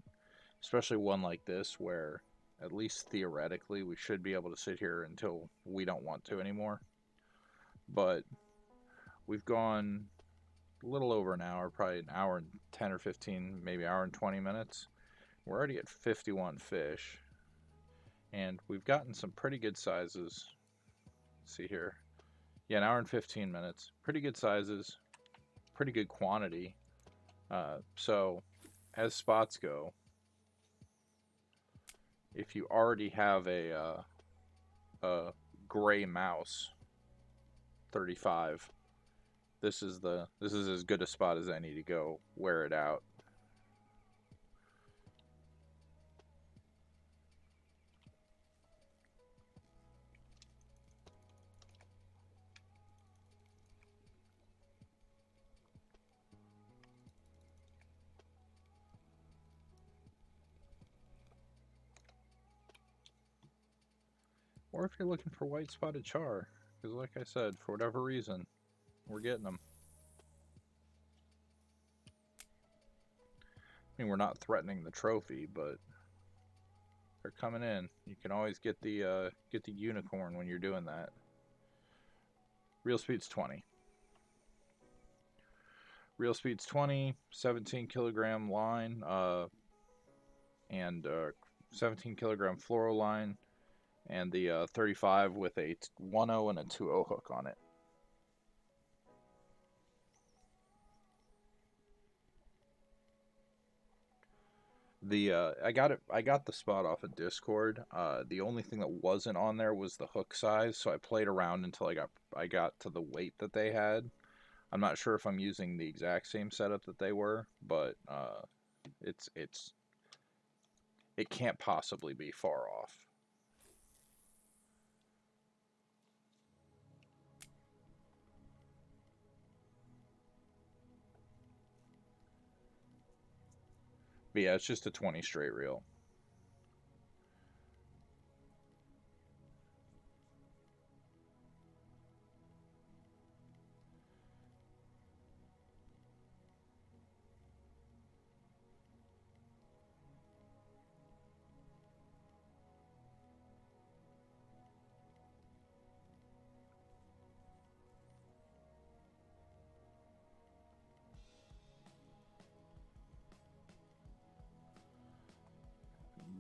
especially one like this where at least theoretically we should be able to sit here until we don't want to anymore. But we've gone a little over an hour, probably an hour and 10 or 15, maybe hour and 20 minutes. We're already at 51 fish, and we've gotten some pretty good sizes. Let's see here. Yeah, an hour and 15 minutes. Pretty good sizes, pretty good quantity. So, as spots go, if you already have a gray mouse 35, this is as good a spot as any to go wear it out. Or if you're looking for white spotted char, because like I said, for whatever reason, we're getting them. I mean, we're not threatening the trophy, but they're coming in. You can always get the unicorn when you're doing that. Reel speed's 20. Reel speed's 20, 17 kilogram line, and 17 kilogram fluoro line, and the 35 with a 1.0 and a 2.0 hook on it. I got the spot off of Discord. The only thing that wasn't on there was the hook size, so I played around until I got to the weight that they had. I'm not sure if I'm using the exact same setup that they were, but it can't possibly be far off. But yeah, it's just a 20 straight reel.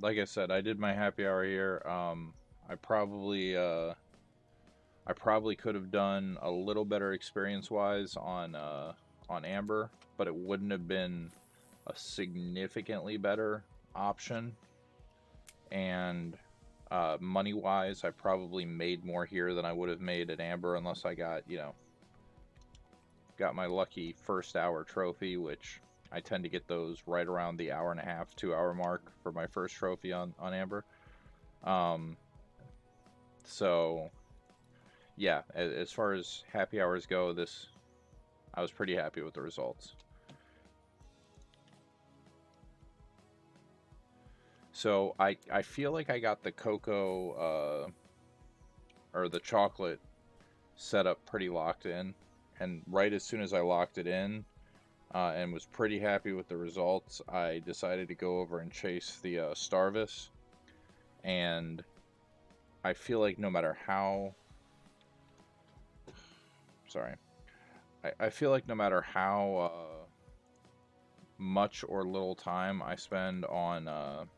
Like I said, I did my happy hour here. I probably could have done a little better experience-wise on Amber, but it wouldn't have been a significantly better option. And money-wise, I probably made more here than I would have made at Amber unless I got my lucky first hour trophy, which I tend to get those right around the hour and a half, 2-hour mark for my first trophy on Amber. So yeah, as far as happy hours go, I was pretty happy with the results. So I feel like I got the cocoa or the chocolate setup pretty locked in, and right as soon as I locked it in, and was pretty happy with the results. I decided to go over and chase the Starvis, and I feel like no matter how, sorry, I feel like no matter how much or little time I spend on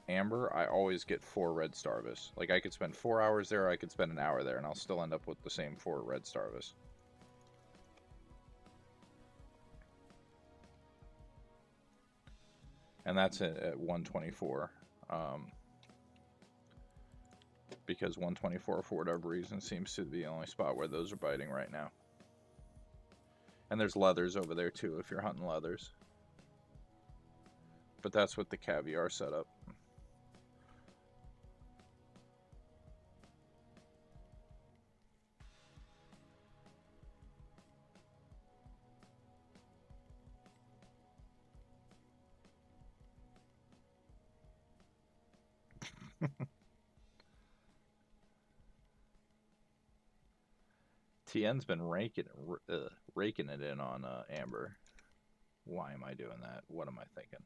Amber, I always get 4 red Starvis. Like, I could spend 4 hours there, I could spend an hour there, and I'll still end up with the same 4 red Starvis. And that's at 124. Because 124, for whatever reason, seems to be the only spot where those are biting right now. And there's leathers over there, too, if you're hunting leathers. But that's with the caviar setup. TN's been raking it in on Amber. Why am I doing that? What am I thinking?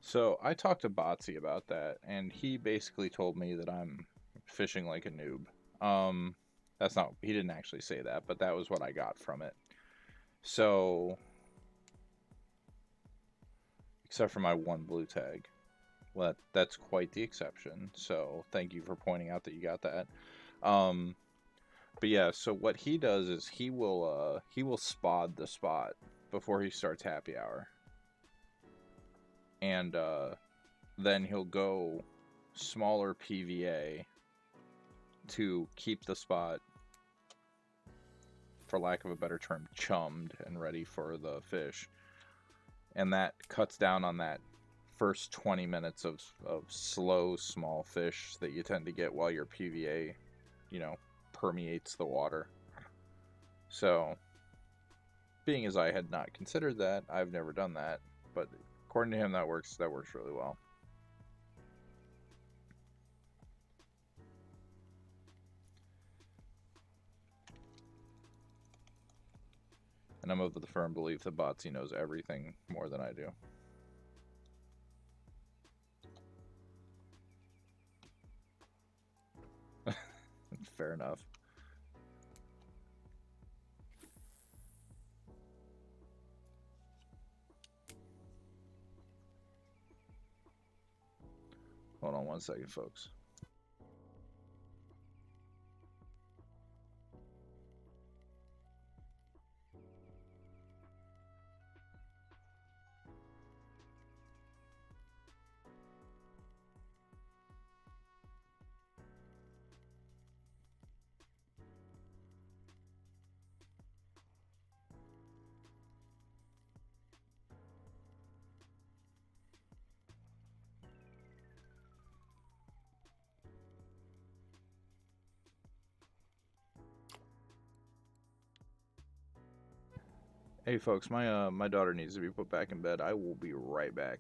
So I talked to Botsy about that, and he basically told me that I'm fishing like a noob. That's not, he didn't actually say that, but that was what I got from it. So, except for my 1 blue tag. Well, that's quite the exception. So thank you for pointing out that you got that. But yeah, so what he does is he will spot the spot before he starts happy hour, and then he'll go smaller PVA to keep the spot, for lack of a better term, chummed and ready for the fish, and that cuts down on that first 20 minutes of slow small fish that you tend to get while your PVA, permeates the water. So, being as I had not considered that, I've never done that, but according to him that works really well. And I'm of the firm belief that Botsy knows everything more than I do. Fair enough. Hold on 1 second, folks. Hey folks, my daughter needs to be put back in bed. I will be right back.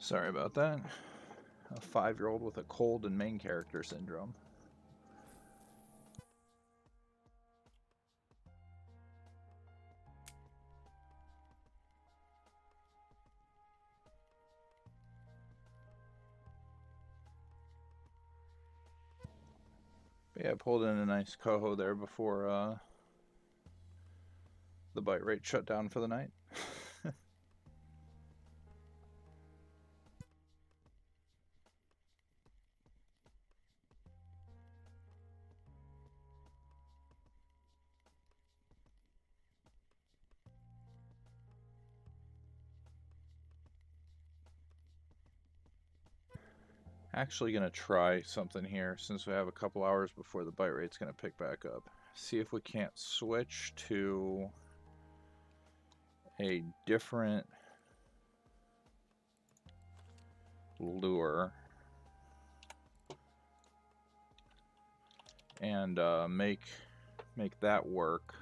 Sorry about that. A 5-year-old with a cold and main character syndrome. But yeah, I pulled in a nice coho there before the bite rate shut down for the night. Actually gonna try something here since we have a couple hours before the bite rate's gonna pick back up. See if we can't switch to a different lure and make that work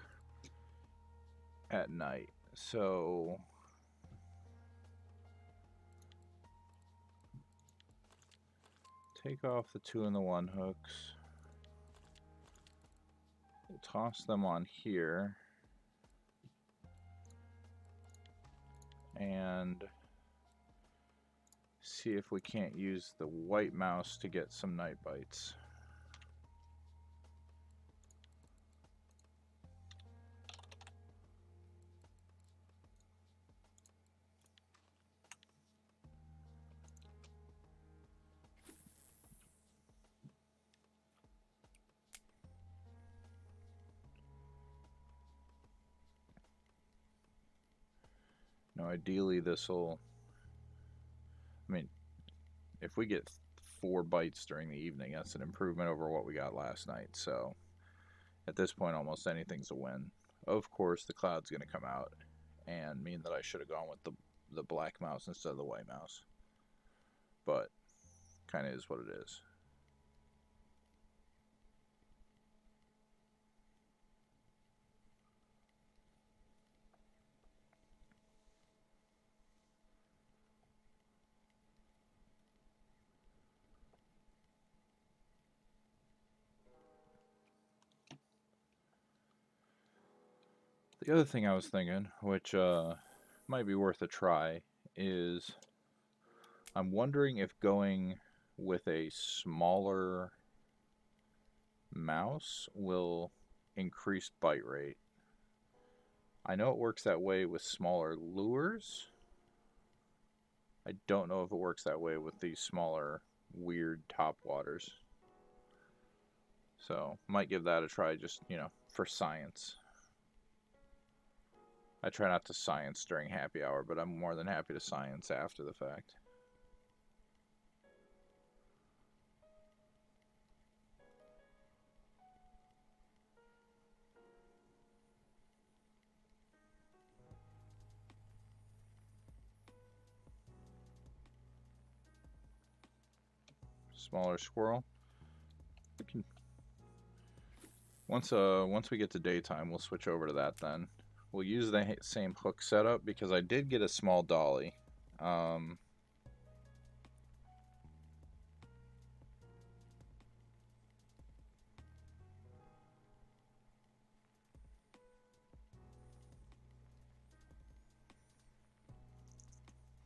at night. So take off the 2 and the 1 hooks. We'll toss them on here. And see if we can't use the white mouse to get some night bites. Now ideally this'll, I mean, if we get 4 bites during the evening, that's an improvement over what we got last night. So at this point, almost anything's a win. Of course, the cloud's going to come out and mean that I should have gone with the black mouse instead of the white mouse. But kind of is what it is. The other thing I was thinking, which might be worth a try, is I'm wondering if going with a smaller mouse will increase bite rate. I know it works that way with smaller lures. I don't know if it works that way with these smaller, weird top waters. So, might give that a try just, for science. I try not to science during happy hour, but I'm more than happy to science after the fact. Smaller squirrel. We can once we get to daytime, we'll switch over to that then. We'll use the same hook setup because I did get a small dolly.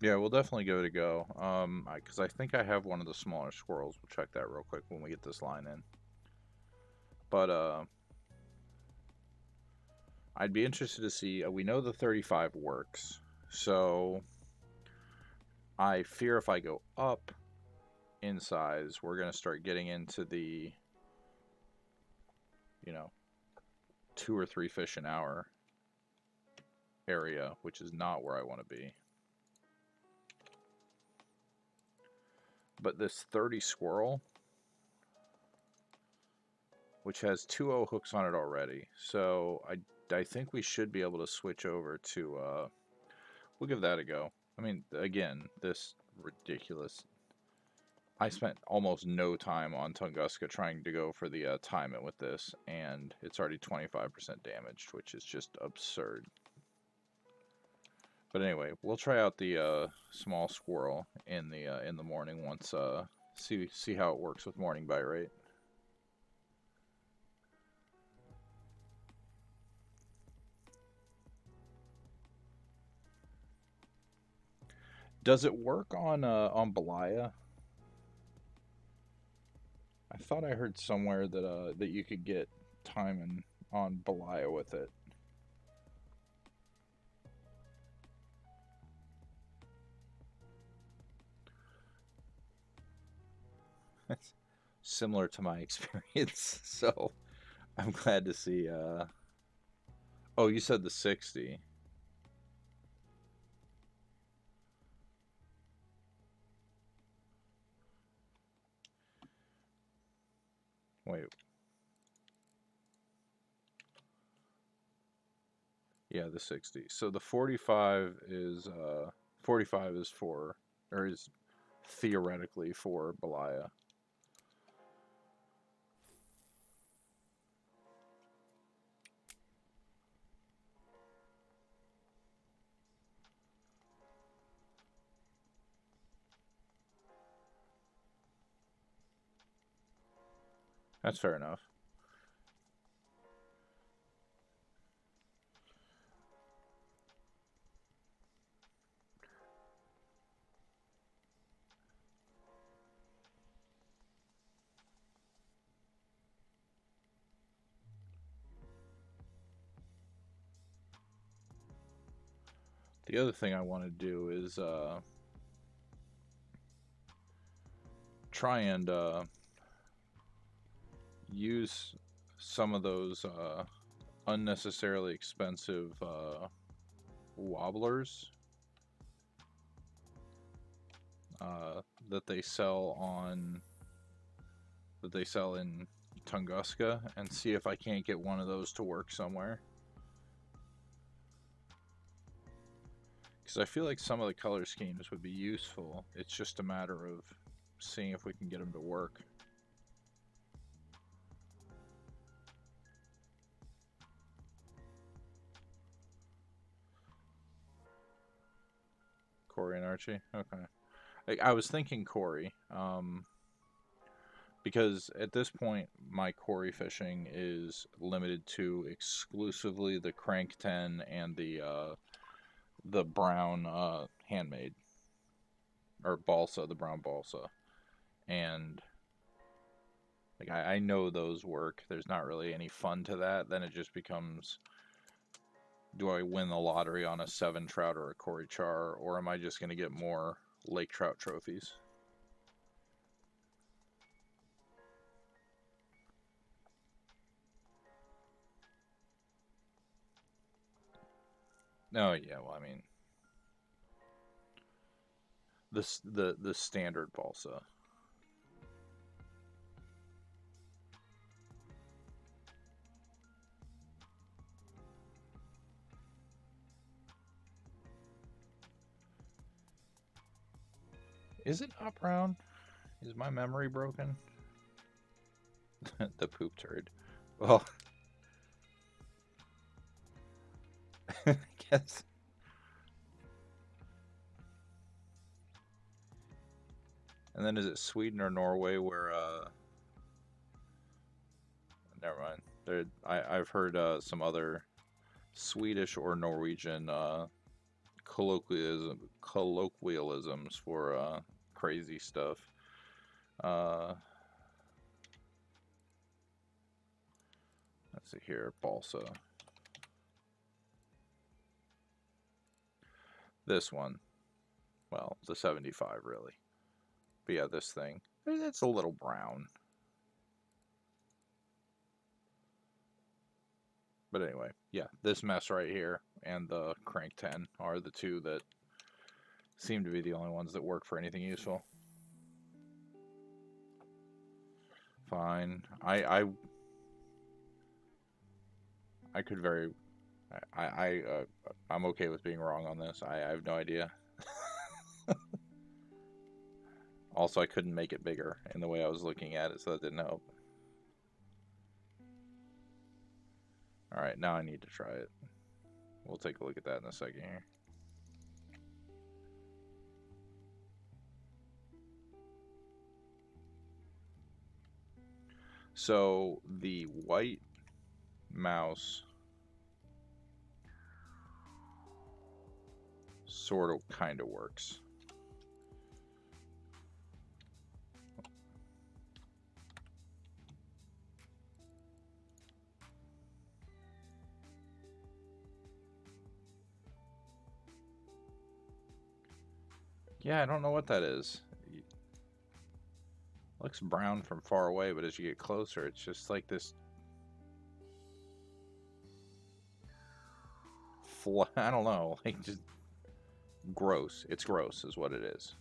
Yeah, we'll definitely give it a go. Because I think I have one of the smaller squirrels. We'll check that real quick when we get this line in. But I'd be interested to see. We know the 35 works, so I fear if I go up in size, we're gonna start getting into the 2 or 3 fish an hour area, which is not where I want to be. But this 30 squirrel, which has 2 hooks on it already, so I think we should be able to switch over to, we'll give that a go. I mean, again, this ridiculous, I spent almost no time on Tunguska trying to go for the time it with this, and it's already 25% damaged, which is just absurd. But anyway, we'll try out the small squirrel in the morning once see how it works with morning bite rate. Does it work on Belaya? I thought I heard somewhere that you could get timing on Belaya with it. Similar to my experience, so I'm glad to see. Oh, you said the 60. Wait. Yeah, the 60. So the 45 is for, or is theoretically for Belaya. That's fair enough. The other thing I want to do is try and use some of those unnecessarily expensive wobblers that they sell in Tunguska, and see if I can't get one of those to work somewhere. Because I feel like some of the color schemes would be useful. It's just a matter of seeing if we can get them to work. Corey and Archie? Okay. I was thinking Corey, because at this point, my Corey fishing is limited to exclusively the Crank 10 and the brown handmade, or balsa, the brown balsa, and like I know those work. There's not really any fun to that. Then it just becomes, do I win the lottery on a 7 trout or a Corey char, or am I just going to get more lake trout trophies? Oh yeah, well I mean, the standard balsa. Is it not brown? Is my memory broken? The poop turd. Well, I guess. And then is it Sweden or Norway where never mind. I've heard some other Swedish or Norwegian colloquialisms for crazy stuff. Let's see here, balsa. This one, well, the 75 really. But yeah, this thing, it's a little brown. But anyway, yeah, this mess right here and the Crank 10 are the two that seem to be the only ones that work for anything useful. Fine. I could very... I'm okay with being wrong on this. I have no idea. Also, I couldn't make it bigger in the way I was looking at it, so that didn't help. Alright, now I need to try it. We'll take a look at that in a second here. So the white mouse sort of kind of works. Yeah, I don't know what that is. It looks brown from far away, but as you get closer, it's just like this I don't know, like just gross. It's gross is what it is.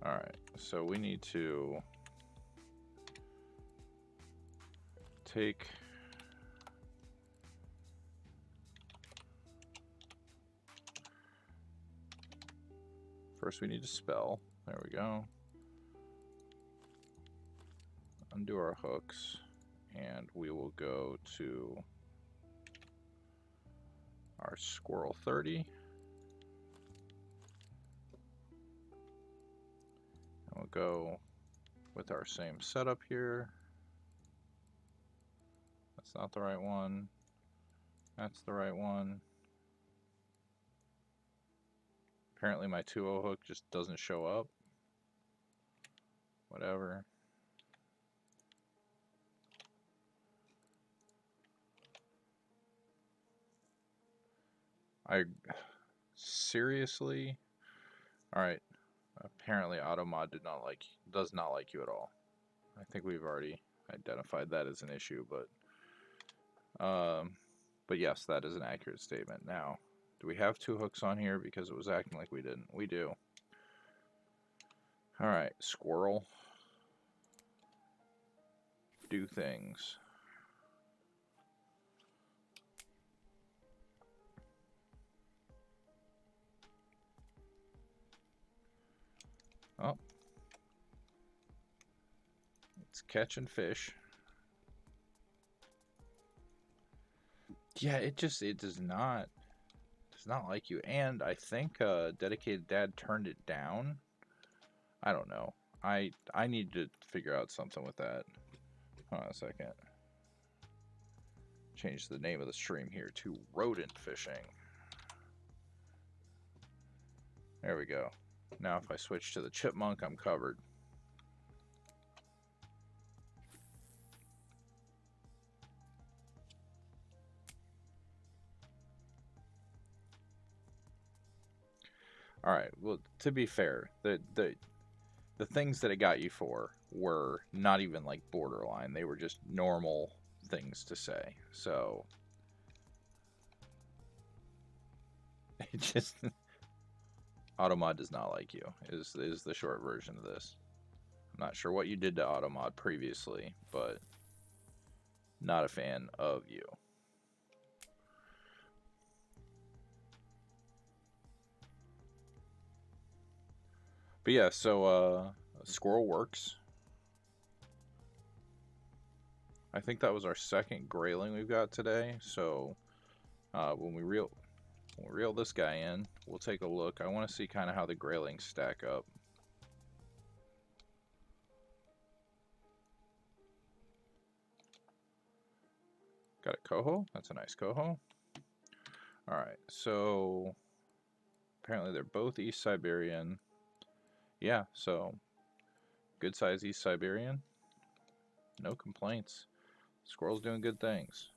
Alright, so we need to take first we need to spell. There we go. Undo our hooks, and we will go to our squirrel 30. And we'll go with our same setup here. That's not the right one. That's the right one. Apparently my 2.0 hook just doesn't show up. Whatever. Seriously? Alright. Apparently AutoMod does not like you at all. I think we've already identified that as an issue, but yes, that is an accurate statement. Now, do we have 2 hooks on here because it was acting like we didn't? We do. Alright, squirrel. Do things. Oh. It's catching fish. Yeah, it does not like you. And I think Dedicated Dad turned it down. I don't know. I need to figure out something with that. Hold on a second. Change the name of the stream here to Rodent Fishing. There we go. Now if I switch to the chipmunk, I'm covered. Alright, well, to be fair, the things that it got you for were not even like borderline. They were just normal things to say. So it just AutoMod does not like you is the short version of this. I'm not sure what you did to AutoMod previously, but not a fan of you. But yeah, so squirrel works. I think that was our second grayling we've got today. So when we reel this guy in, we'll take a look. I want to see kind of how the graylings stack up. Got a coho. That's a nice coho. Alright, so apparently they're both East Siberian. Yeah, so good size East Siberian. No complaints. Squirrel's doing good things.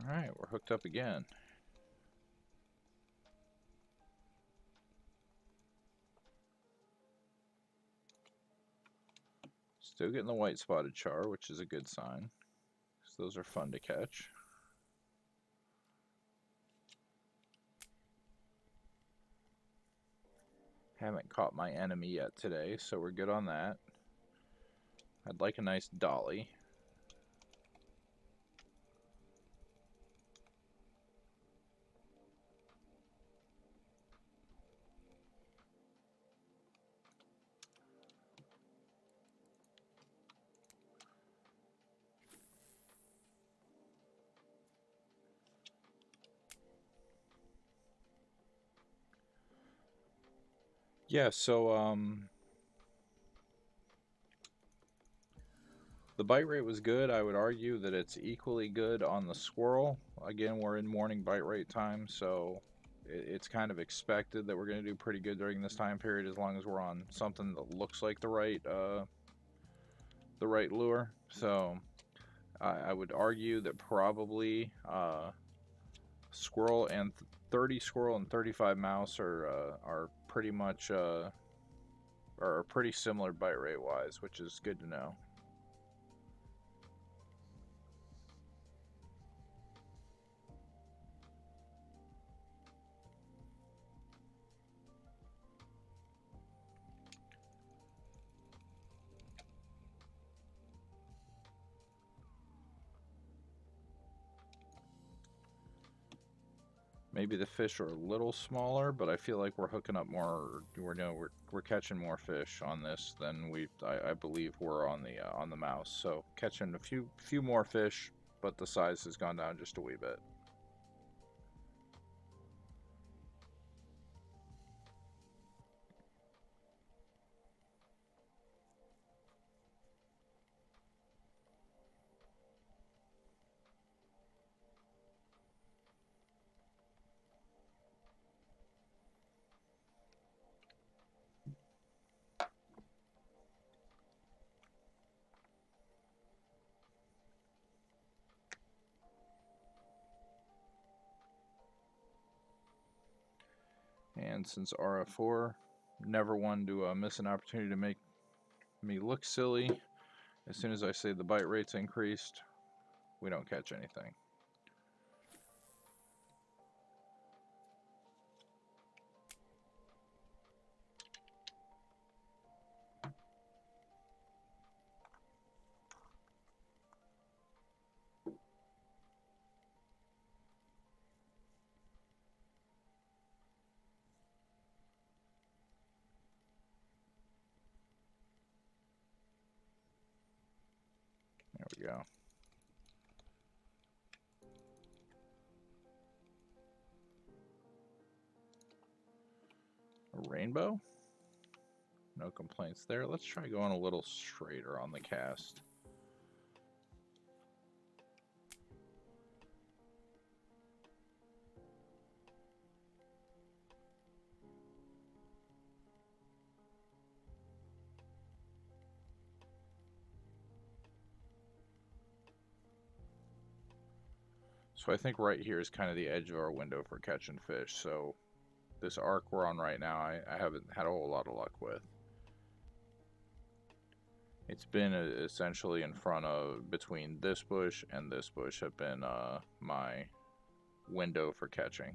Alright, we're hooked up again. Still getting the white spotted char, which is a good sign, because those are fun to catch. Haven't caught my enemy yet today, so we're good on that. I'd like a nice dolly. Yeah, so the bite rate was good. I would argue that it's equally good on the squirrel. Again, we're in morning bite rate time, so it's kind of expected that we're going to do pretty good during this time period as long as we're on something that looks like the right lure. So I would argue that probably squirrel and 30 squirrel and 35 mouse are pretty much are pretty similar bite rate wise, which is good to know. Maybe the fish are a little smaller, but I feel like we're hooking up more. We're catching more fish on this than I believe we're on the mouse. So catching a few more fish, but the size has gone down just a wee bit. And since RF4, never one to miss an opportunity to make me look silly. As soon as I say the bite rate's increased, we don't catch anything. There we go. A rainbow? No complaints there. Let's try going a little straighter on the cast. So I think right here is kind of the edge of our window for catching fish. So this arc we're on right now, I haven't had a whole lot of luck with. It's been essentially in front of, between this bush and this bush have been my window for catching.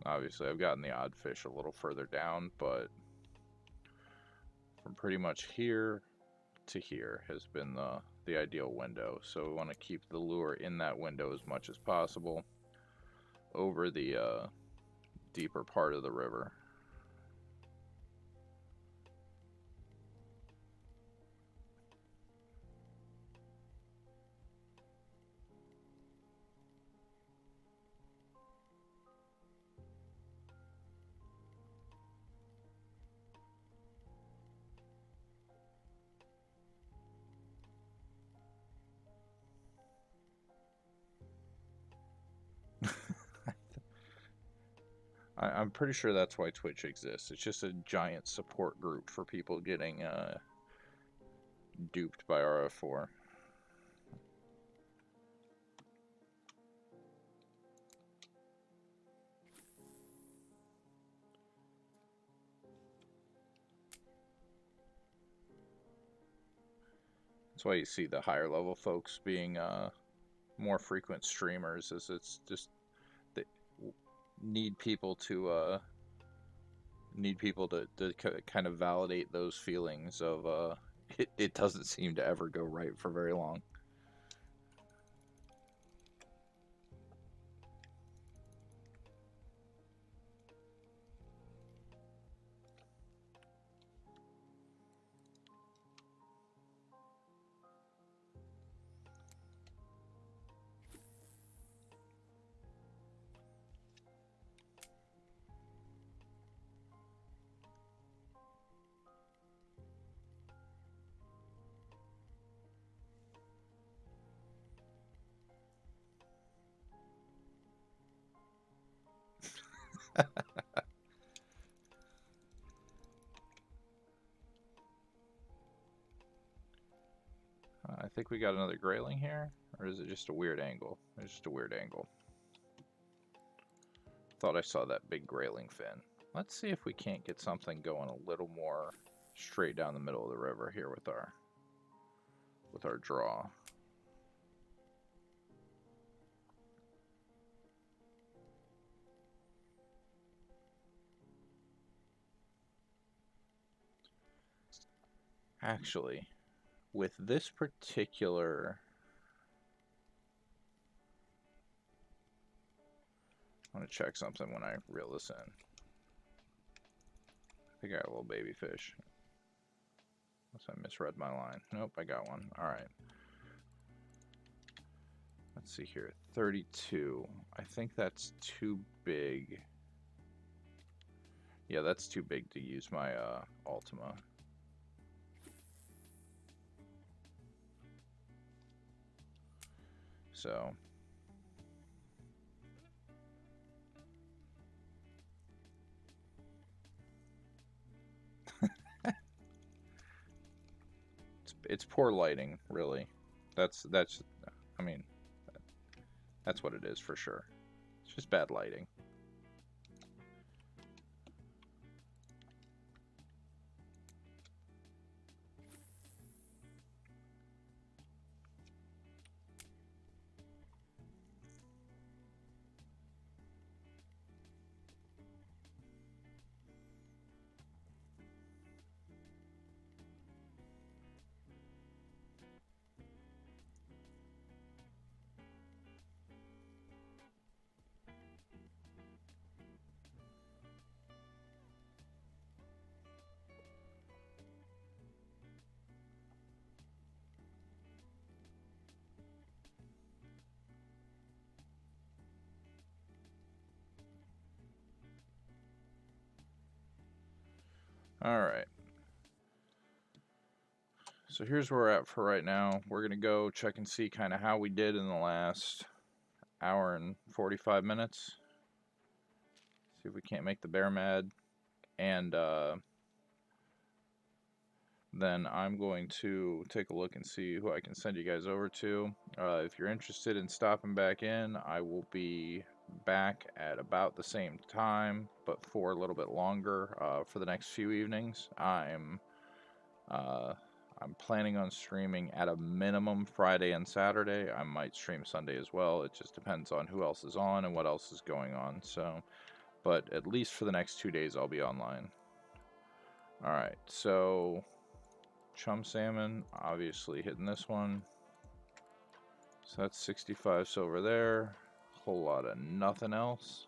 Obviously I've gotten the odd fish a little further down, but from pretty much here to here has been the ideal window. So we want to keep the lure in that window as much as possible over the deeper part of the river. I'm pretty sure that's why Twitch exists. It's just a giant support group for people getting duped by RF4. That's why you see the higher level folks being more frequent streamers, as it's just they need people to kind of validate those feelings of it doesn't seem to ever go right for very long. I think we got another grayling here, or is it just a weird angle? It's just a weird angle. Thought I saw that big grayling fin. Let's see if we can't get something going a little more straight down the middle of the river here with our draw. Actually, with this particular, I'm gonna check something when I reel this in. I think I got a little baby fish. Unless I misread my line. Nope, I got one. Alright. Let's see here. 32. I think that's too big. Yeah, that's too big to use my Ultima. So it's poor lighting, really. That's I mean, that's what it is for sure. It's just bad lighting. Alright. So here's where we're at for right now. We're going to go check and see kind of how we did in the last hour and 45 minutes. See if we can't make the bear mad. And then I'm going to take a look and see who I can send you guys over to. If you're interested in stopping back in, I will be back at about the same time, but for a little bit longer for the next few evenings. I'm planning on streaming at a minimum Friday and Saturday. I might stream Sunday as well. It just depends on who else is on and what else is going on. So, but at least for the next 2 days, I'll be online. All right, so chum salmon, obviously hitting this one. So that's 65 silver there. Whole lot of nothing else.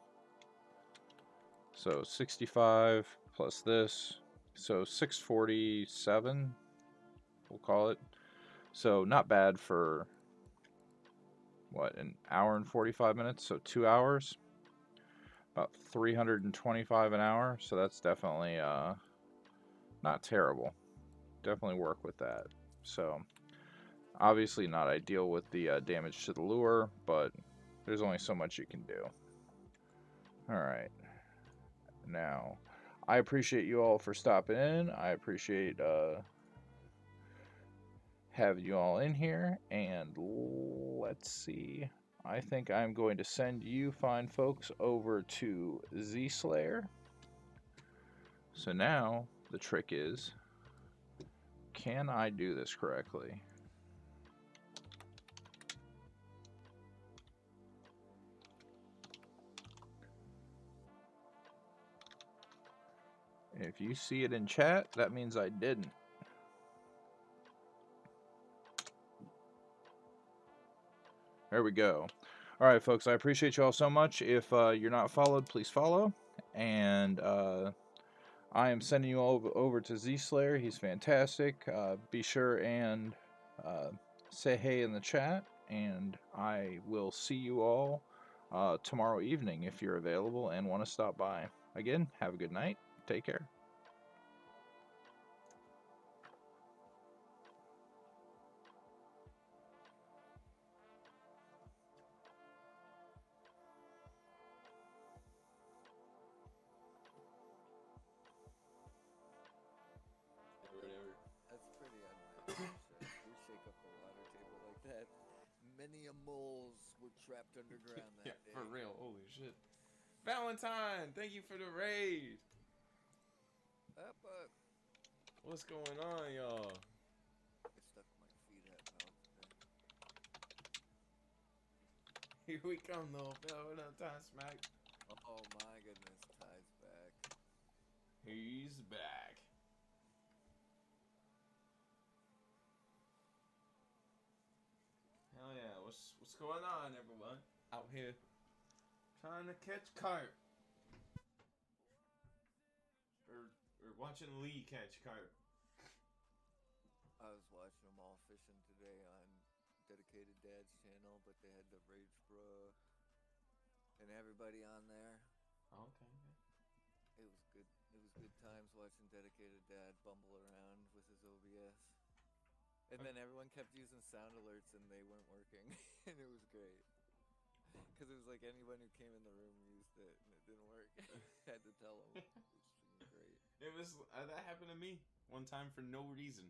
So 65 plus this. So 647, we'll call it. So not bad for, what, an hour and 45 minutes? So 2 hours. About 325 an hour. So that's definitely not terrible. Definitely work with that. So obviously not ideal with the damage to the lure, but there's only so much you can do. Alright. Now, I appreciate you all for stopping in. I appreciate having you all in here. And let's see. I think I'm going to send you fine folks over to Z-Slayer. So now, the trick is, can I do this correctly? If you see it in chat, that means I didn't. There we go. All right, folks, I appreciate you all so much. If you're not followed, please follow. And I am sending you all over to Z-Slayer. He's fantastic. Be sure and say hey in the chat. And I will see you all tomorrow evening if you're available and want to stop by. Again, have a good night. Take care. Many a moles were trapped underground Yeah, that day. for real. Holy shit. Valentine, thank you for the raid. Epic. What's going on, y'all? I stuck my feet at pal today. Here we come, though. Valentine smack. Oh my goodness, Ty's back. He's back. Hell yeah. What's going on, everyone? Out here trying to catch carp. Or watching Lee catch carp. I was watching them all fishing today on Dedicated Dad's channel, but they had the Rage Bro and everybody on there. Okay. It was good. It was good times watching Dedicated Dad bumble around with his OBS. And then everyone kept using sound alerts and they weren't working. And it was great. Because it was like anyone who came in the room used it and it didn't work. Had to tell them. It was freaking great. It was that happened to me one time for no reason.